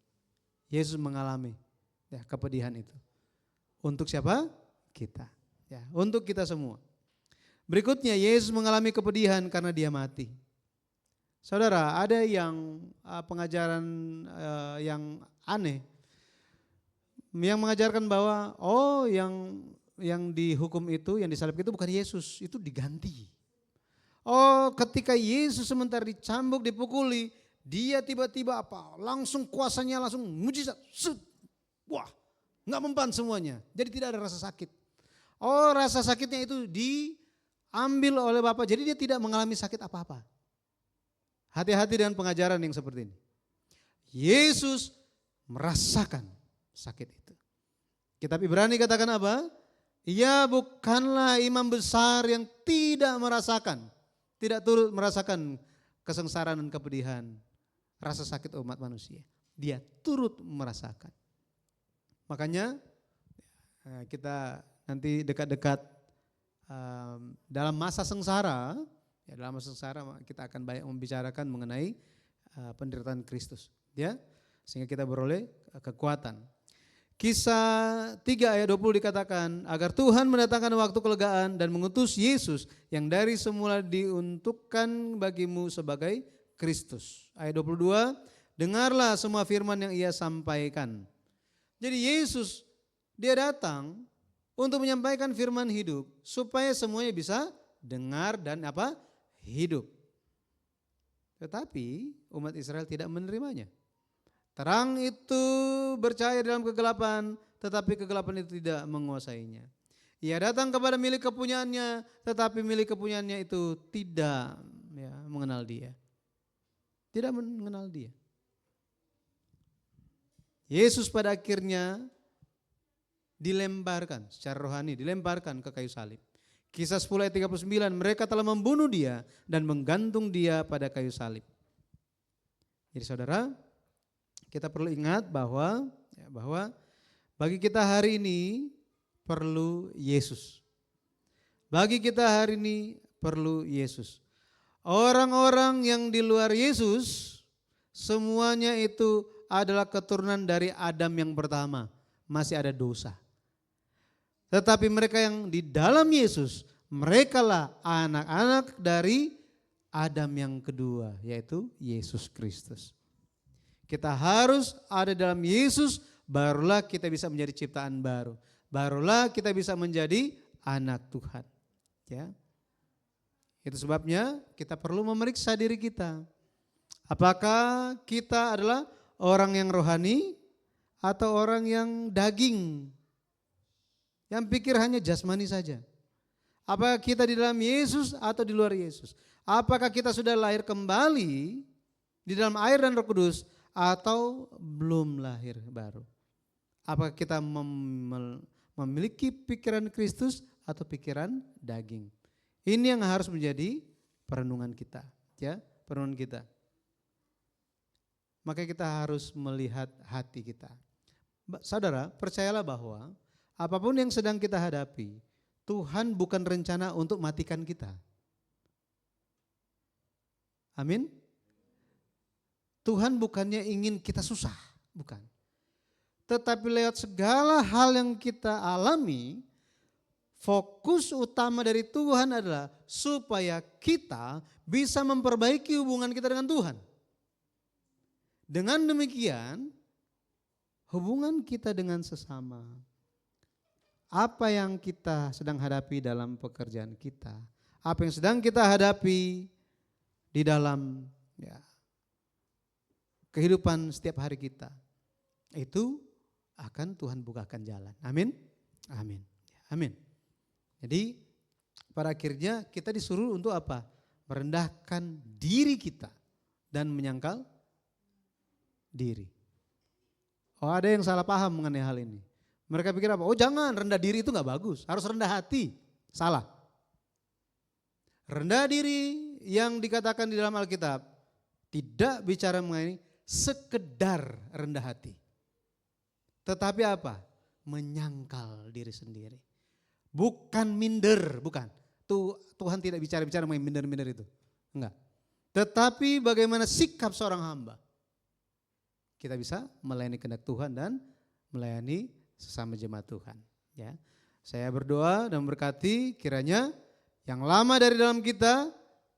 Yesus mengalami ya, kepedihan itu. Untuk siapa? Kita. Ya, untuk kita semua. Berikutnya Yesus mengalami kepedihan karena dia mati. Saudara, ada yang pengajaran yang aneh. Yang mengajarkan bahwa yang dihukum itu, yang disalib itu bukan Yesus, itu diganti. Oh, ketika Yesus sementara dicambuk, dipukuli, dia tiba-tiba apa? Langsung kuasanya langsung mujizat. Wah, nggak mempan semuanya. Jadi tidak ada rasa sakit. Oh, rasa sakitnya itu diambil oleh Bapa. Jadi dia tidak mengalami sakit apa-apa. Hati-hati dengan pengajaran yang seperti ini. Yesus merasakan sakit itu. Kitab Ibrani katakan apa? Ia bukanlah imam besar yang tidak merasakan. Tidak turut merasakan kesengsaraan dan kepedihan, rasa sakit umat manusia. Dia turut merasakan. Makanya kita nanti dekat-dekat dalam masa sengsara, ya dalam masa sengsara kita akan banyak membicarakan mengenai penderitaan Kristus, ya, sehingga kita beroleh kekuatan. Kisah 3 ayat 20 dikatakan, agar Tuhan mendatangkan waktu kelegaan dan mengutus Yesus yang dari semula diuntukkan bagimu sebagai Kristus. Ayat 22, dengarlah semua firman yang ia sampaikan. Jadi Yesus, dia datang untuk menyampaikan firman hidup supaya semuanya bisa dengar dan hidup. Tetapi umat Israel tidak menerimanya. Terang itu bercahaya dalam kegelapan, tetapi kegelapan itu tidak menguasainya. Ia datang kepada milik kepunyaannya, tetapi milik kepunyaannya itu tidak mengenal dia. Tidak mengenal dia. Yesus pada akhirnya dilemparkan secara rohani, dilemparkan ke kayu salib. Kisah 10 ayat 39, mereka telah membunuh dia dan menggantung dia pada kayu salib. Jadi saudara, kita perlu ingat bahwa bagi kita hari ini perlu Yesus. Bagi kita hari ini perlu Yesus. Orang-orang yang di luar Yesus semuanya itu adalah keturunan dari Adam yang pertama, masih ada dosa. Tetapi mereka yang di dalam Yesus, merekalah anak-anak dari Adam yang kedua, yaitu Yesus Kristus. Kita harus ada dalam Yesus, barulah kita bisa menjadi ciptaan baru. Barulah kita bisa menjadi anak Tuhan. Ya. Itu sebabnya kita perlu memeriksa diri kita. Apakah kita adalah orang yang rohani atau orang yang daging? Yang pikir hanya jasmani saja. Apakah kita di dalam Yesus atau di luar Yesus? Apakah kita sudah lahir kembali di dalam air dan Roh Kudus atau belum lahir baru? Apakah kita memiliki pikiran Kristus atau pikiran daging? Ini yang harus menjadi perenungan kita, ya, perenungan kita. Maka kita harus melihat hati kita. Saudara, percayalah bahwa apapun yang sedang kita hadapi, Tuhan bukan rencana untuk matikan kita. Amin. Tuhan bukannya ingin kita susah, bukan. Tetapi lewat segala hal yang kita alami, fokus utama dari Tuhan adalah supaya kita bisa memperbaiki hubungan kita dengan Tuhan. Dengan demikian, hubungan kita dengan sesama, apa yang kita sedang hadapi dalam pekerjaan kita, apa yang sedang kita hadapi di dalam kehidupan setiap hari kita, itu akan Tuhan bukakan jalan. Amin. Amin. Amin. Jadi pada akhirnya kita disuruh untuk apa? Merendahkan diri kita dan menyangkal diri. Oh, ada yang salah paham mengenai hal ini. Mereka pikir apa? Oh, jangan, rendah diri itu gak bagus, harus rendah hati. Salah. Rendah diri yang dikatakan di dalam Alkitab tidak bicara mengenai sekedar rendah hati. Tetapi apa? Menyangkal diri sendiri. Bukan minder, bukan. Tuhan tidak bicara mengenai minder-minder itu. Enggak. Tetapi bagaimana sikap seorang hamba. Kita bisa melayani kehendak Tuhan dan melayani sesama jemaat Tuhan. Ya, saya berdoa dan berkati kiranya yang lama dari dalam kita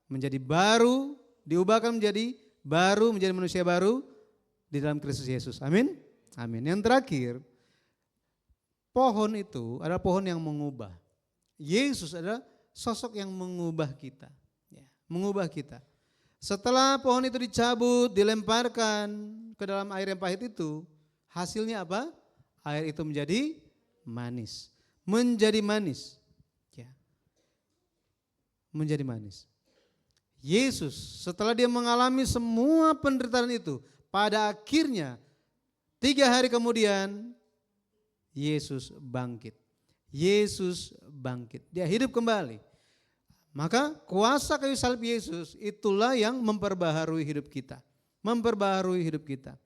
menjadi baru, diubahkan menjadi baru, menjadi manusia baru di dalam Kristus Yesus. Amin. Amin. Yang terakhir, pohon itu adalah pohon yang mengubah. Yesus adalah sosok yang mengubah kita. Ya, mengubah kita. Setelah pohon itu dicabut, dilemparkan ke dalam air yang pahit itu, hasilnya apa? Air itu menjadi manis. Menjadi manis. Ya. Menjadi manis. Yesus setelah dia mengalami semua penderitaan itu, pada akhirnya 3 hari kemudian Yesus bangkit. Yesus bangkit. Dia hidup kembali. Maka kuasa kayu salib Yesus itulah yang memperbaharui hidup kita. Memperbaharui hidup kita.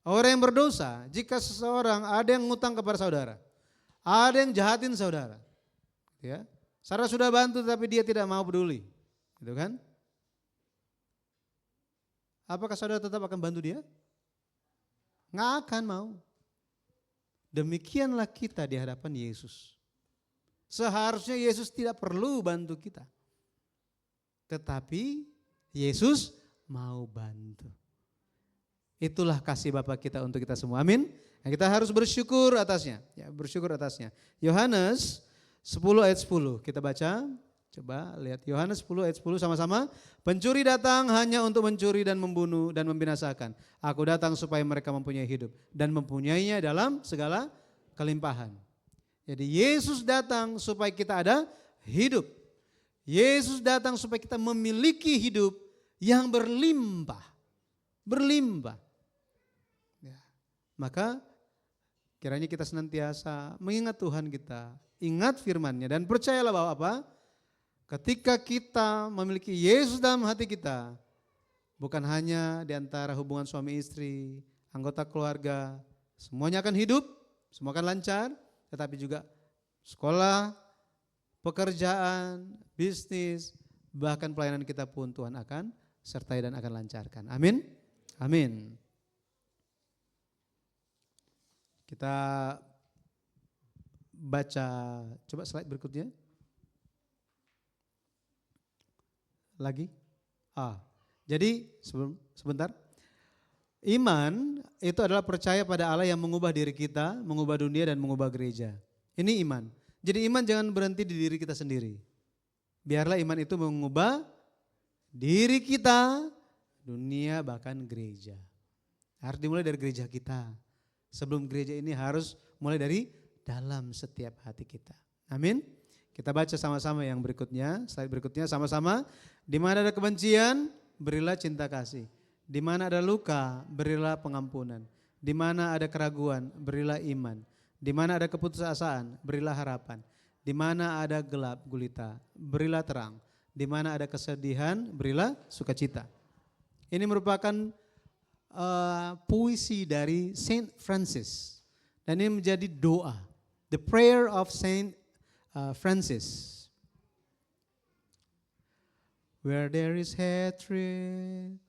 Orang yang berdosa, jika seseorang ada yang ngutang kepada saudara, ada yang jahatin saudara, ya, saudara sudah bantu tapi dia tidak mau peduli, gitu kan? Apakah saudara tetap akan bantu dia? Nggak akan mau. Demikianlah kita di hadapan Yesus. Seharusnya Yesus tidak perlu bantu kita. Tetapi Yesus mau bantu. Itulah kasih Bapa kita untuk kita semua. Amin. Nah, kita harus bersyukur atasnya. Ya, bersyukur atasnya. Yohanes 10 ayat 10 kita baca. Coba lihat Yohanes 10 ayat 10 sama-sama. Pencuri datang hanya untuk mencuri dan membunuh dan membinasakan. Aku datang supaya mereka mempunyai hidup dan mempunyainya dalam segala kelimpahan. Jadi Yesus datang supaya kita ada hidup. Yesus datang supaya kita memiliki hidup yang berlimpah. Berlimpah. Ya. Maka kiranya kita senantiasa mengingat Tuhan kita, ingat firman-Nya dan percayalah bahwa apa? Ketika kita memiliki Yesus dalam hati kita, bukan hanya di antara hubungan suami istri, anggota keluarga, semuanya akan hidup, semua akan lancar, tetapi juga sekolah, pekerjaan, bisnis, bahkan pelayanan kita pun Tuhan akan sertai dan akan lancarkan. Amin. Amin. Kita baca, coba slide berikutnya. Lagi. Jadi sebentar. Iman itu adalah percaya pada Allah yang mengubah diri kita, mengubah dunia dan mengubah gereja. Ini iman. Jadi iman jangan berhenti di diri kita sendiri. Biarlah iman itu mengubah diri kita, dunia bahkan gereja. Harus dimulai dari gereja kita. Sebelum gereja ini harus mulai dari dalam setiap hati kita. Amin. Kita baca sama-sama yang berikutnya, slide berikutnya sama-sama. Di mana ada kebencian, berilah cinta kasih. Di mana ada luka, berilah pengampunan. Di mana ada keraguan, berilah iman. Di mana ada keputusasaan, berilah harapan. Di mana ada gelap gulita, berilah terang. Di mana ada kesedihan, berilah sukacita. Ini merupakan puisi dari Saint Francis. Dan ini menjadi doa. The prayer of Saint Francis. Where there is hatred,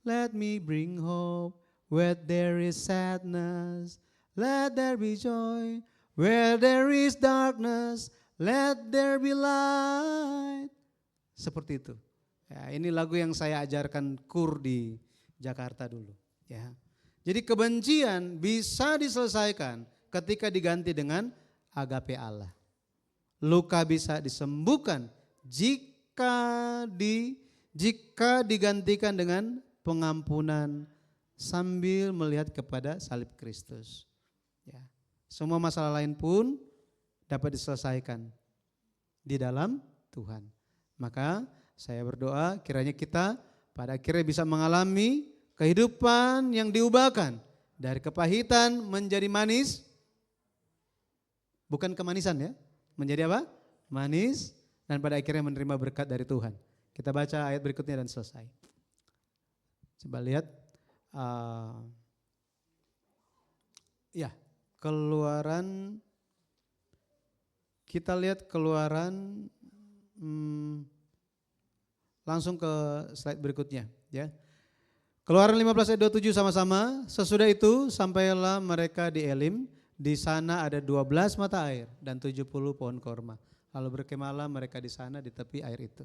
let me bring hope. Where there is sadness, let there be joy. Where there is darkness, let there be light. Seperti itu. Ya, ini lagu yang saya ajarkan kur di Jakarta dulu. Ya. Jadi kebencian bisa diselesaikan ketika diganti dengan agape Allah. Luka bisa disembuhkan jika digantikan dengan pengampunan sambil melihat kepada salib Kristus. Ya. Semua masalah lain pun dapat diselesaikan di dalam Tuhan. Maka saya berdoa kiranya kita pada akhirnya bisa mengalami kehidupan yang diubahkan dari kepahitan menjadi manis. Bukan kemanisan ya. Menjadi apa? Manis dan pada akhirnya menerima berkat dari Tuhan. Kita baca ayat berikutnya dan selesai. Coba lihat. Keluaran. Kita lihat keluaran. Langsung ke slide berikutnya. Ya. Keluaran 15 ayat 27 sama-sama. Sesudah itu sampailah mereka di Elim. Di sana ada 12 mata air dan 70 pohon korma. Lalu berkemahlah mereka di sana di tepi air itu.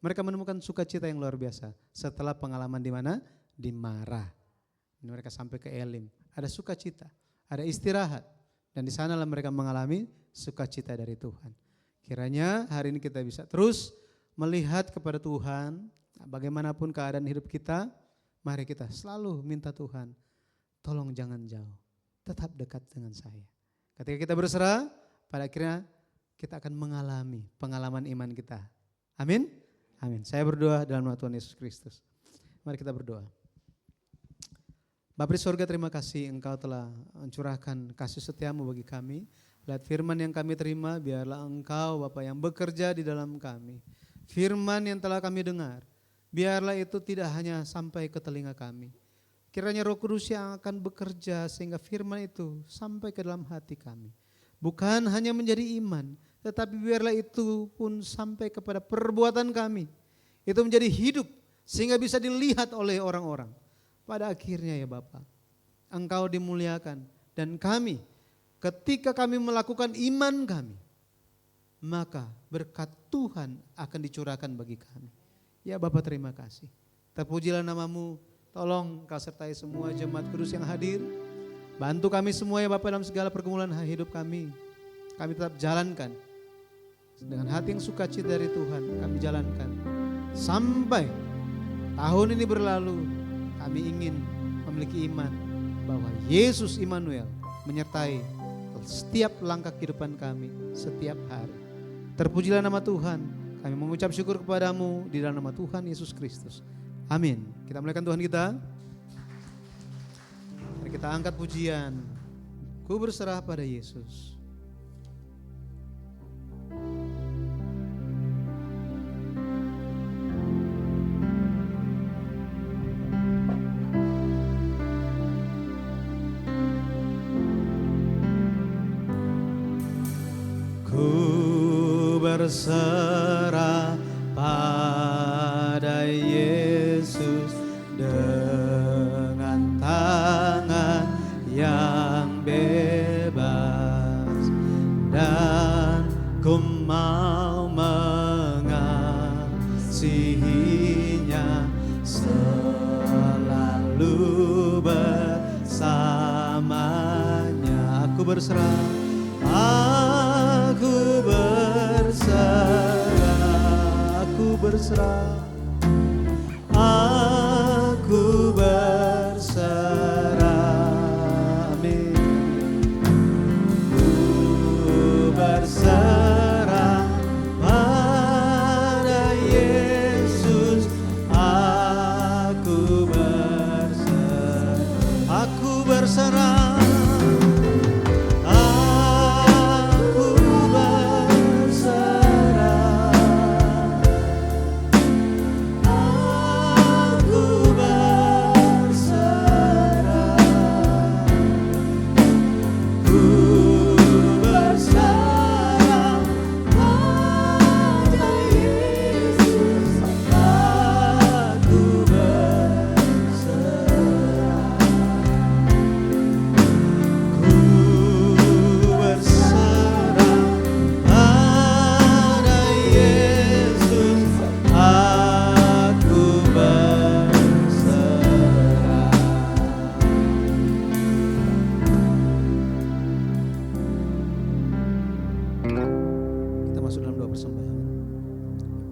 Mereka menemukan sukacita yang luar biasa. Setelah pengalaman di mana? Di Marah. Mereka sampai ke Elim. Ada sukacita, ada istirahat. Dan di sanalah mereka mengalami sukacita dari Tuhan. Kiranya hari ini kita bisa terus melihat kepada Tuhan. Bagaimanapun keadaan hidup kita, mari kita selalu minta Tuhan, tolong jangan jauh. Tetap dekat dengan saya. Ketika kita berserah, pada akhirnya kita akan mengalami pengalaman iman kita. Amin? Amin. Saya berdoa dalam nama Tuhan Yesus Kristus. Mari kita berdoa. Bapa di surga, terima kasih Engkau telah mencurahkan kasih setiamu bagi kami. Lihat firman yang kami terima, biarlah Engkau Bapa yang bekerja di dalam kami. Firman yang telah kami dengar, biarlah itu tidak hanya sampai ke telinga kami. Kiranya Roh Kudus yang akan bekerja sehingga firman itu sampai ke dalam hati kami. Bukan hanya menjadi iman, tetapi biarlah itu pun sampai kepada perbuatan kami. Itu menjadi hidup sehingga bisa dilihat oleh orang-orang. Pada akhirnya ya Bapa, Engkau dimuliakan dan kami ketika kami melakukan iman kami, maka berkat Tuhan akan dicurahkan bagi kami. Ya Bapa, terima kasih. Terpujilah nama-Mu. Tolong Kau sertai semua jemaat kudus yang hadir. Bantu kami semua ya Bapa dalam segala pergumulan hidup kami. Kami tetap jalankan dengan hati yang sukacita dari Tuhan. Kami jalankan sampai tahun ini berlalu. Kami ingin memiliki iman bahwa Yesus Immanuel menyertai setiap langkah kehidupan kami setiap hari. Terpujilah nama Tuhan. Kami mengucap syukur kepadamu di dalam nama Tuhan Yesus Kristus. Amin. Kita muliakan Tuhan kita. Mari kita angkat pujian. Ku berserah pada Yesus. Berserah pada Yesus dengan tangan yang bebas, dan ku mau mengasihinya selalu bersamanya. Aku berserah, aku berserah, aku berserah, aku berserah, amin. Ku berserah pada Yesus, aku berserah, aku berserah.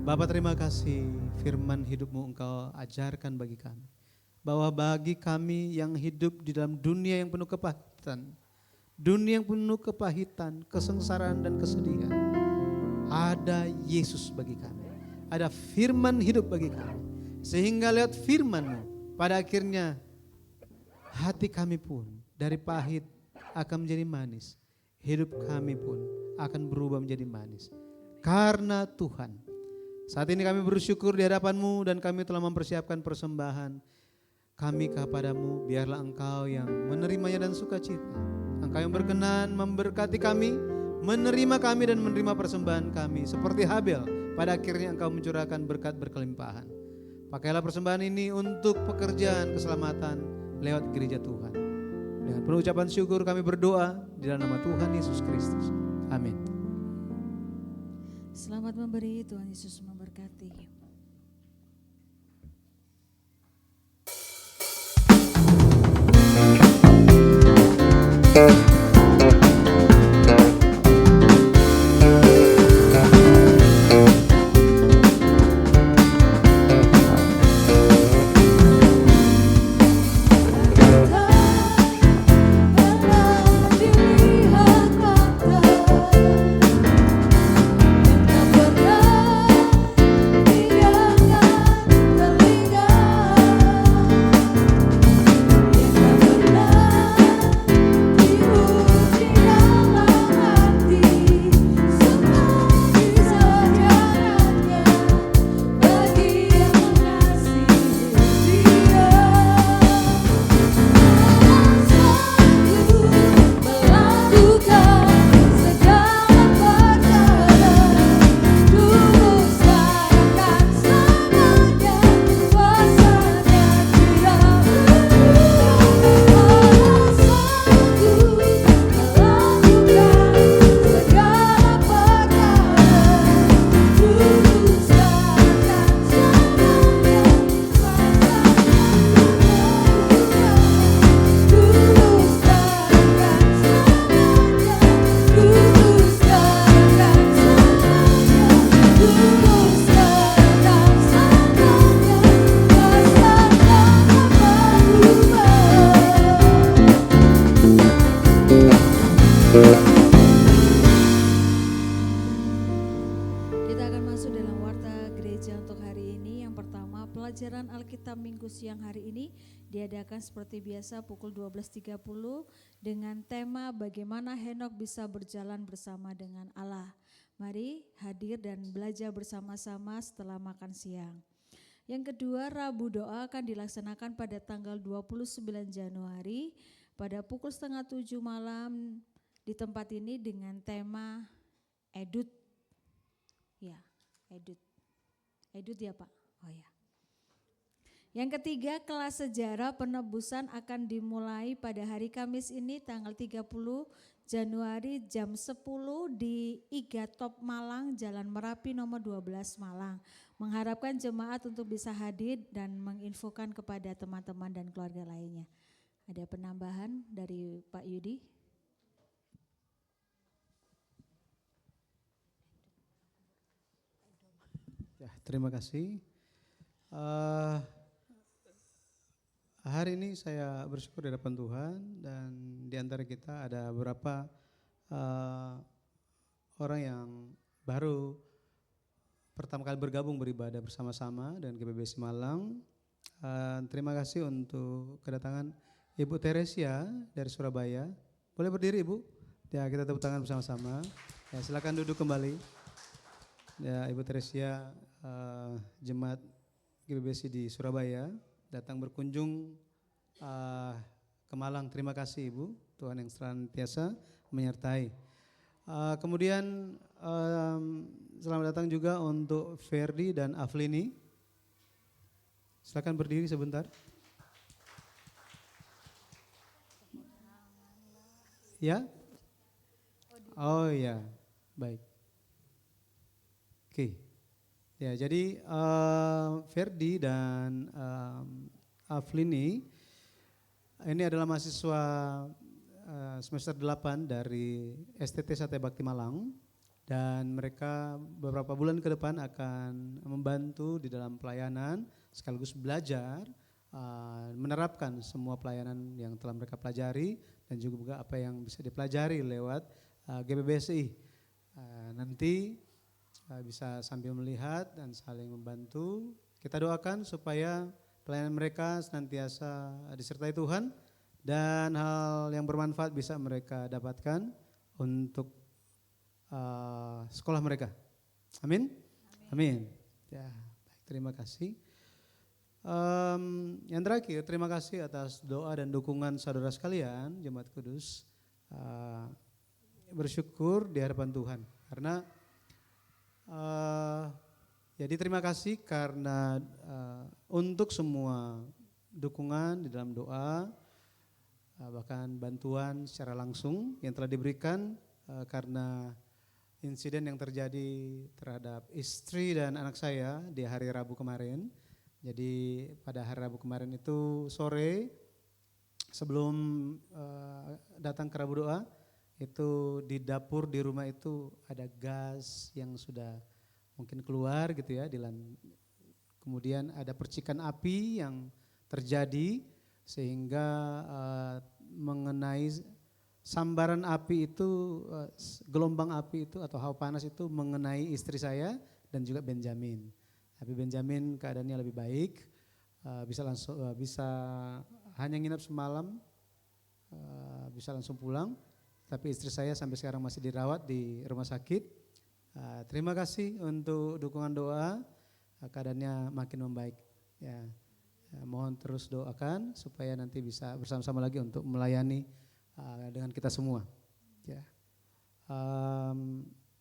Bapak, terima kasih firman hidup-Mu Engkau ajarkan bagi kami. Bahwa bagi kami yang hidup di dalam dunia yang penuh kepahitan, dunia yang penuh kepahitan, kesengsaraan dan kesedihan, ada Yesus bagi kami. Ada firman hidup bagi kami. Sehingga lewat firman-Mu pada akhirnya hati kami pun dari pahit akan menjadi manis. Hidup kami pun akan berubah menjadi manis. Karena Tuhan. Saat ini kami bersyukur di hadapan-Mu dan kami telah mempersiapkan persembahan kami kepadamu. Biarlah Engkau yang menerimanya dan sukacita. Engkau yang berkenan memberkati kami, menerima kami dan menerima persembahan kami. Seperti Habel, pada akhirnya Engkau mencurahkan berkat berkelimpahan. Pakailah persembahan ini untuk pekerjaan keselamatan lewat gereja Tuhan. Dengan penuh ucapan syukur kami berdoa di dalam nama Tuhan Yesus Kristus. Amin. Selamat memberi, Tuhan Yesus memberkati. Ku masuk dalam warta gereja untuk hari ini. Yang pertama, pelajaran Alkitab Minggu siang hari ini diadakan seperti biasa pukul 12.30 dengan tema bagaimana Henokh bisa berjalan bersama dengan Allah. Mari hadir dan belajar bersama-sama setelah makan siang. Yang kedua, Rabu doa akan dilaksanakan pada tanggal 29 Januari pada pukul 6:30 malam di tempat ini dengan tema Edut. Ya, Edut. Edut ya Pak? Oh ya. Yang ketiga, kelas sejarah penebusan akan dimulai pada hari Kamis ini tanggal 30 Januari jam 10 di IGA Top Malang, Jalan Merapi nomor 12 Malang. Mengharapkan jemaat untuk bisa hadir dan menginfokan kepada teman-teman dan keluarga lainnya. Ada penambahan dari Pak Yudi? Ya, terima kasih. Hari ini saya bersyukur di hadapan Tuhan dan di antara kita ada beberapa orang yang baru pertama kali bergabung beribadah bersama-sama dengan GBBC Malang. Terima kasih untuk kedatangan Ibu Teresia dari Surabaya. Boleh berdiri Ibu? Ya, kita tepuk tangan bersama-sama. Ya, silakan duduk kembali. Ya, Ibu Teresia, jemaat GBBC di Surabaya datang berkunjung ke Malang. Terima kasih Ibu, Tuhan yang senantiasa menyertai. Kemudian selamat datang juga untuk Ferdi dan Aflini. Silakan berdiri sebentar. Ya? Oh ya, baik. Oke, ya jadi Ferdi dan Aflini ini adalah mahasiswa semester 8 dari STT Satya Bakti Malang dan mereka beberapa bulan ke depan akan membantu di dalam pelayanan sekaligus belajar menerapkan semua pelayanan yang telah mereka pelajari dan juga apa yang bisa dipelajari lewat GBBSI. Nanti bisa sambil melihat dan saling membantu. Kita doakan supaya pelayanan mereka senantiasa disertai Tuhan dan hal yang bermanfaat bisa mereka dapatkan untuk sekolah mereka. Amin. Amin. Ya, baik, terima kasih. Yang terakhir, terima kasih atas doa dan dukungan saudara sekalian, Jemaat Kudus. Bersyukur di hadapan Tuhan karena jadi terima kasih karena untuk semua dukungan di dalam doa, bahkan bantuan secara langsung yang telah diberikan karena insiden yang terjadi terhadap istri dan anak saya di hari Rabu kemarin. Jadi pada hari Rabu kemarin itu sore sebelum datang ke Rabu doa, itu di dapur di rumah itu ada gas yang sudah mungkin keluar gitu ya, kemudian ada percikan api yang terjadi sehingga mengenai sambaran api itu, gelombang api itu atau hawa panas itu mengenai istri saya dan juga Benjamin. Tapi Benjamin keadaannya lebih baik, bisa hanya nginap semalam, bisa langsung pulang. Tapi istri saya sampai sekarang masih dirawat di rumah sakit. Terima kasih untuk dukungan doa, keadaannya makin membaik. Ya, mohon terus doakan supaya nanti bisa bersama-sama lagi untuk melayani dengan kita semua.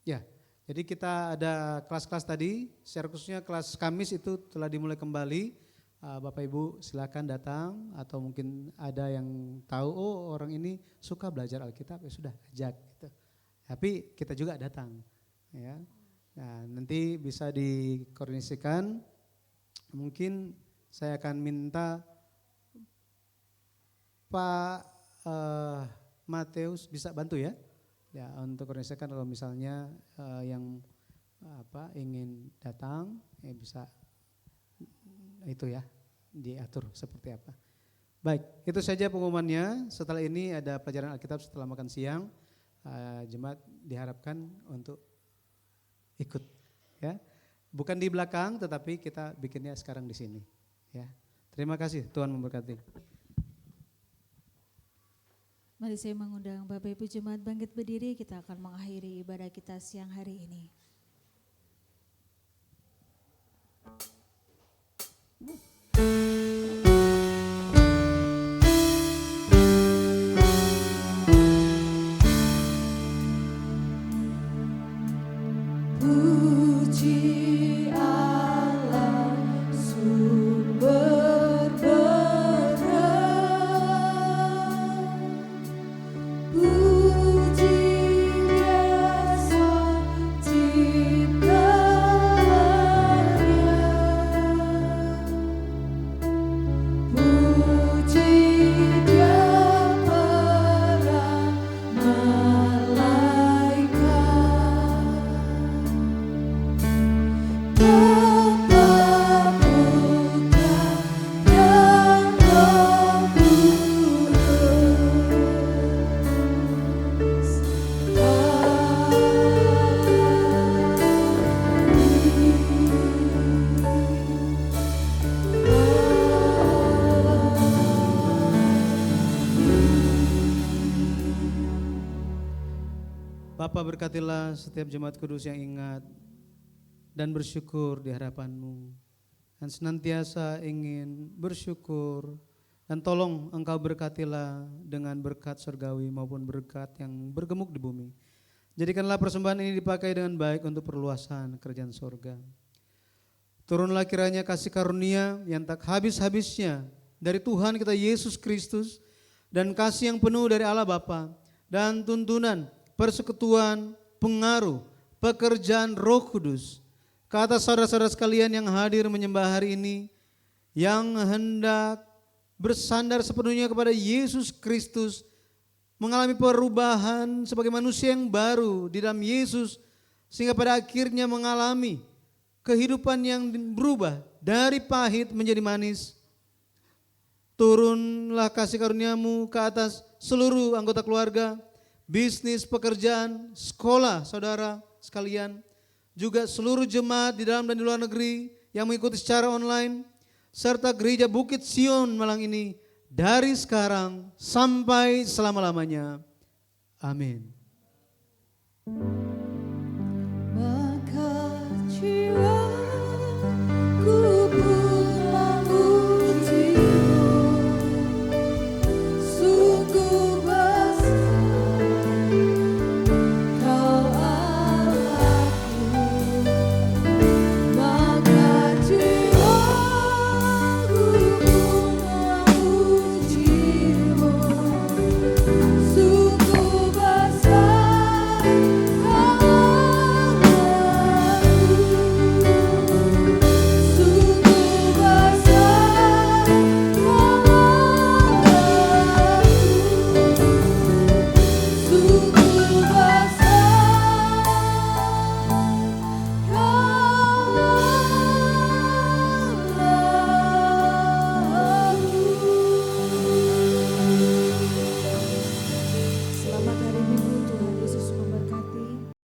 Ya, jadi kita ada kelas-kelas tadi, secara khususnya kelas Kamis itu telah dimulai kembali. Bapak Ibu silakan datang atau mungkin ada yang tahu orang ini suka belajar Alkitab, ya sudah ajak gitu. Tapi kita juga datang ya. Nah, nanti bisa dikoordinasikan. Mungkin saya akan minta Pak Mateus bisa bantu ya. Ya, untuk koordinasikan kalau misalnya yang ingin datang ya bisa itu ya, diatur seperti apa. Baik, itu saja pengumumannya. Setelah ini ada pelajaran Alkitab setelah makan siang. Jemaat diharapkan untuk ikut ya. bukan di belakang, tetapi kita bikinnya sekarang di sini. Ya, terima kasih, Tuhan memberkati. Mari saya mengundang Bapak Ibu Jemaat bangkit berdiri, kita akan mengakhiri ibadah kita siang hari ini. Puji Allah sumber berkat, puji Dia sang ciptaannya, puji Dia para malaikat. Bapa, berkatilah setiap jemaat kudus yang ingat dan bersyukur di hadapan-Mu, dan senantiasa ingin bersyukur, dan tolong Engkau berkatilah dengan berkat surgawi maupun berkat yang bergemuk di bumi. Jadikanlah persembahan ini dipakai dengan baik untuk perluasan kerajaan surga. Turunlah kiranya kasih karunia yang tak habis-habisnya dari Tuhan kita Yesus Kristus, dan kasih yang penuh dari Allah Bapa, dan tuntunan, persekutuan, pengaruh, pekerjaan Roh Kudus ke atas saudara-saudara sekalian yang hadir menyembah hari ini, yang hendak bersandar sepenuhnya kepada Yesus Kristus, mengalami perubahan sebagai manusia yang baru di dalam Yesus, sehingga pada akhirnya mengalami kehidupan yang berubah dari pahit menjadi manis. Turunlah kasih karunia-Mu ke atas seluruh anggota keluarga, bisnis, pekerjaan, sekolah saudara sekalian, juga seluruh jemaat di dalam dan di luar negeri yang mengikuti secara online, serta gereja Bukit Sion Malang ini dari sekarang sampai selama-lamanya. Amin.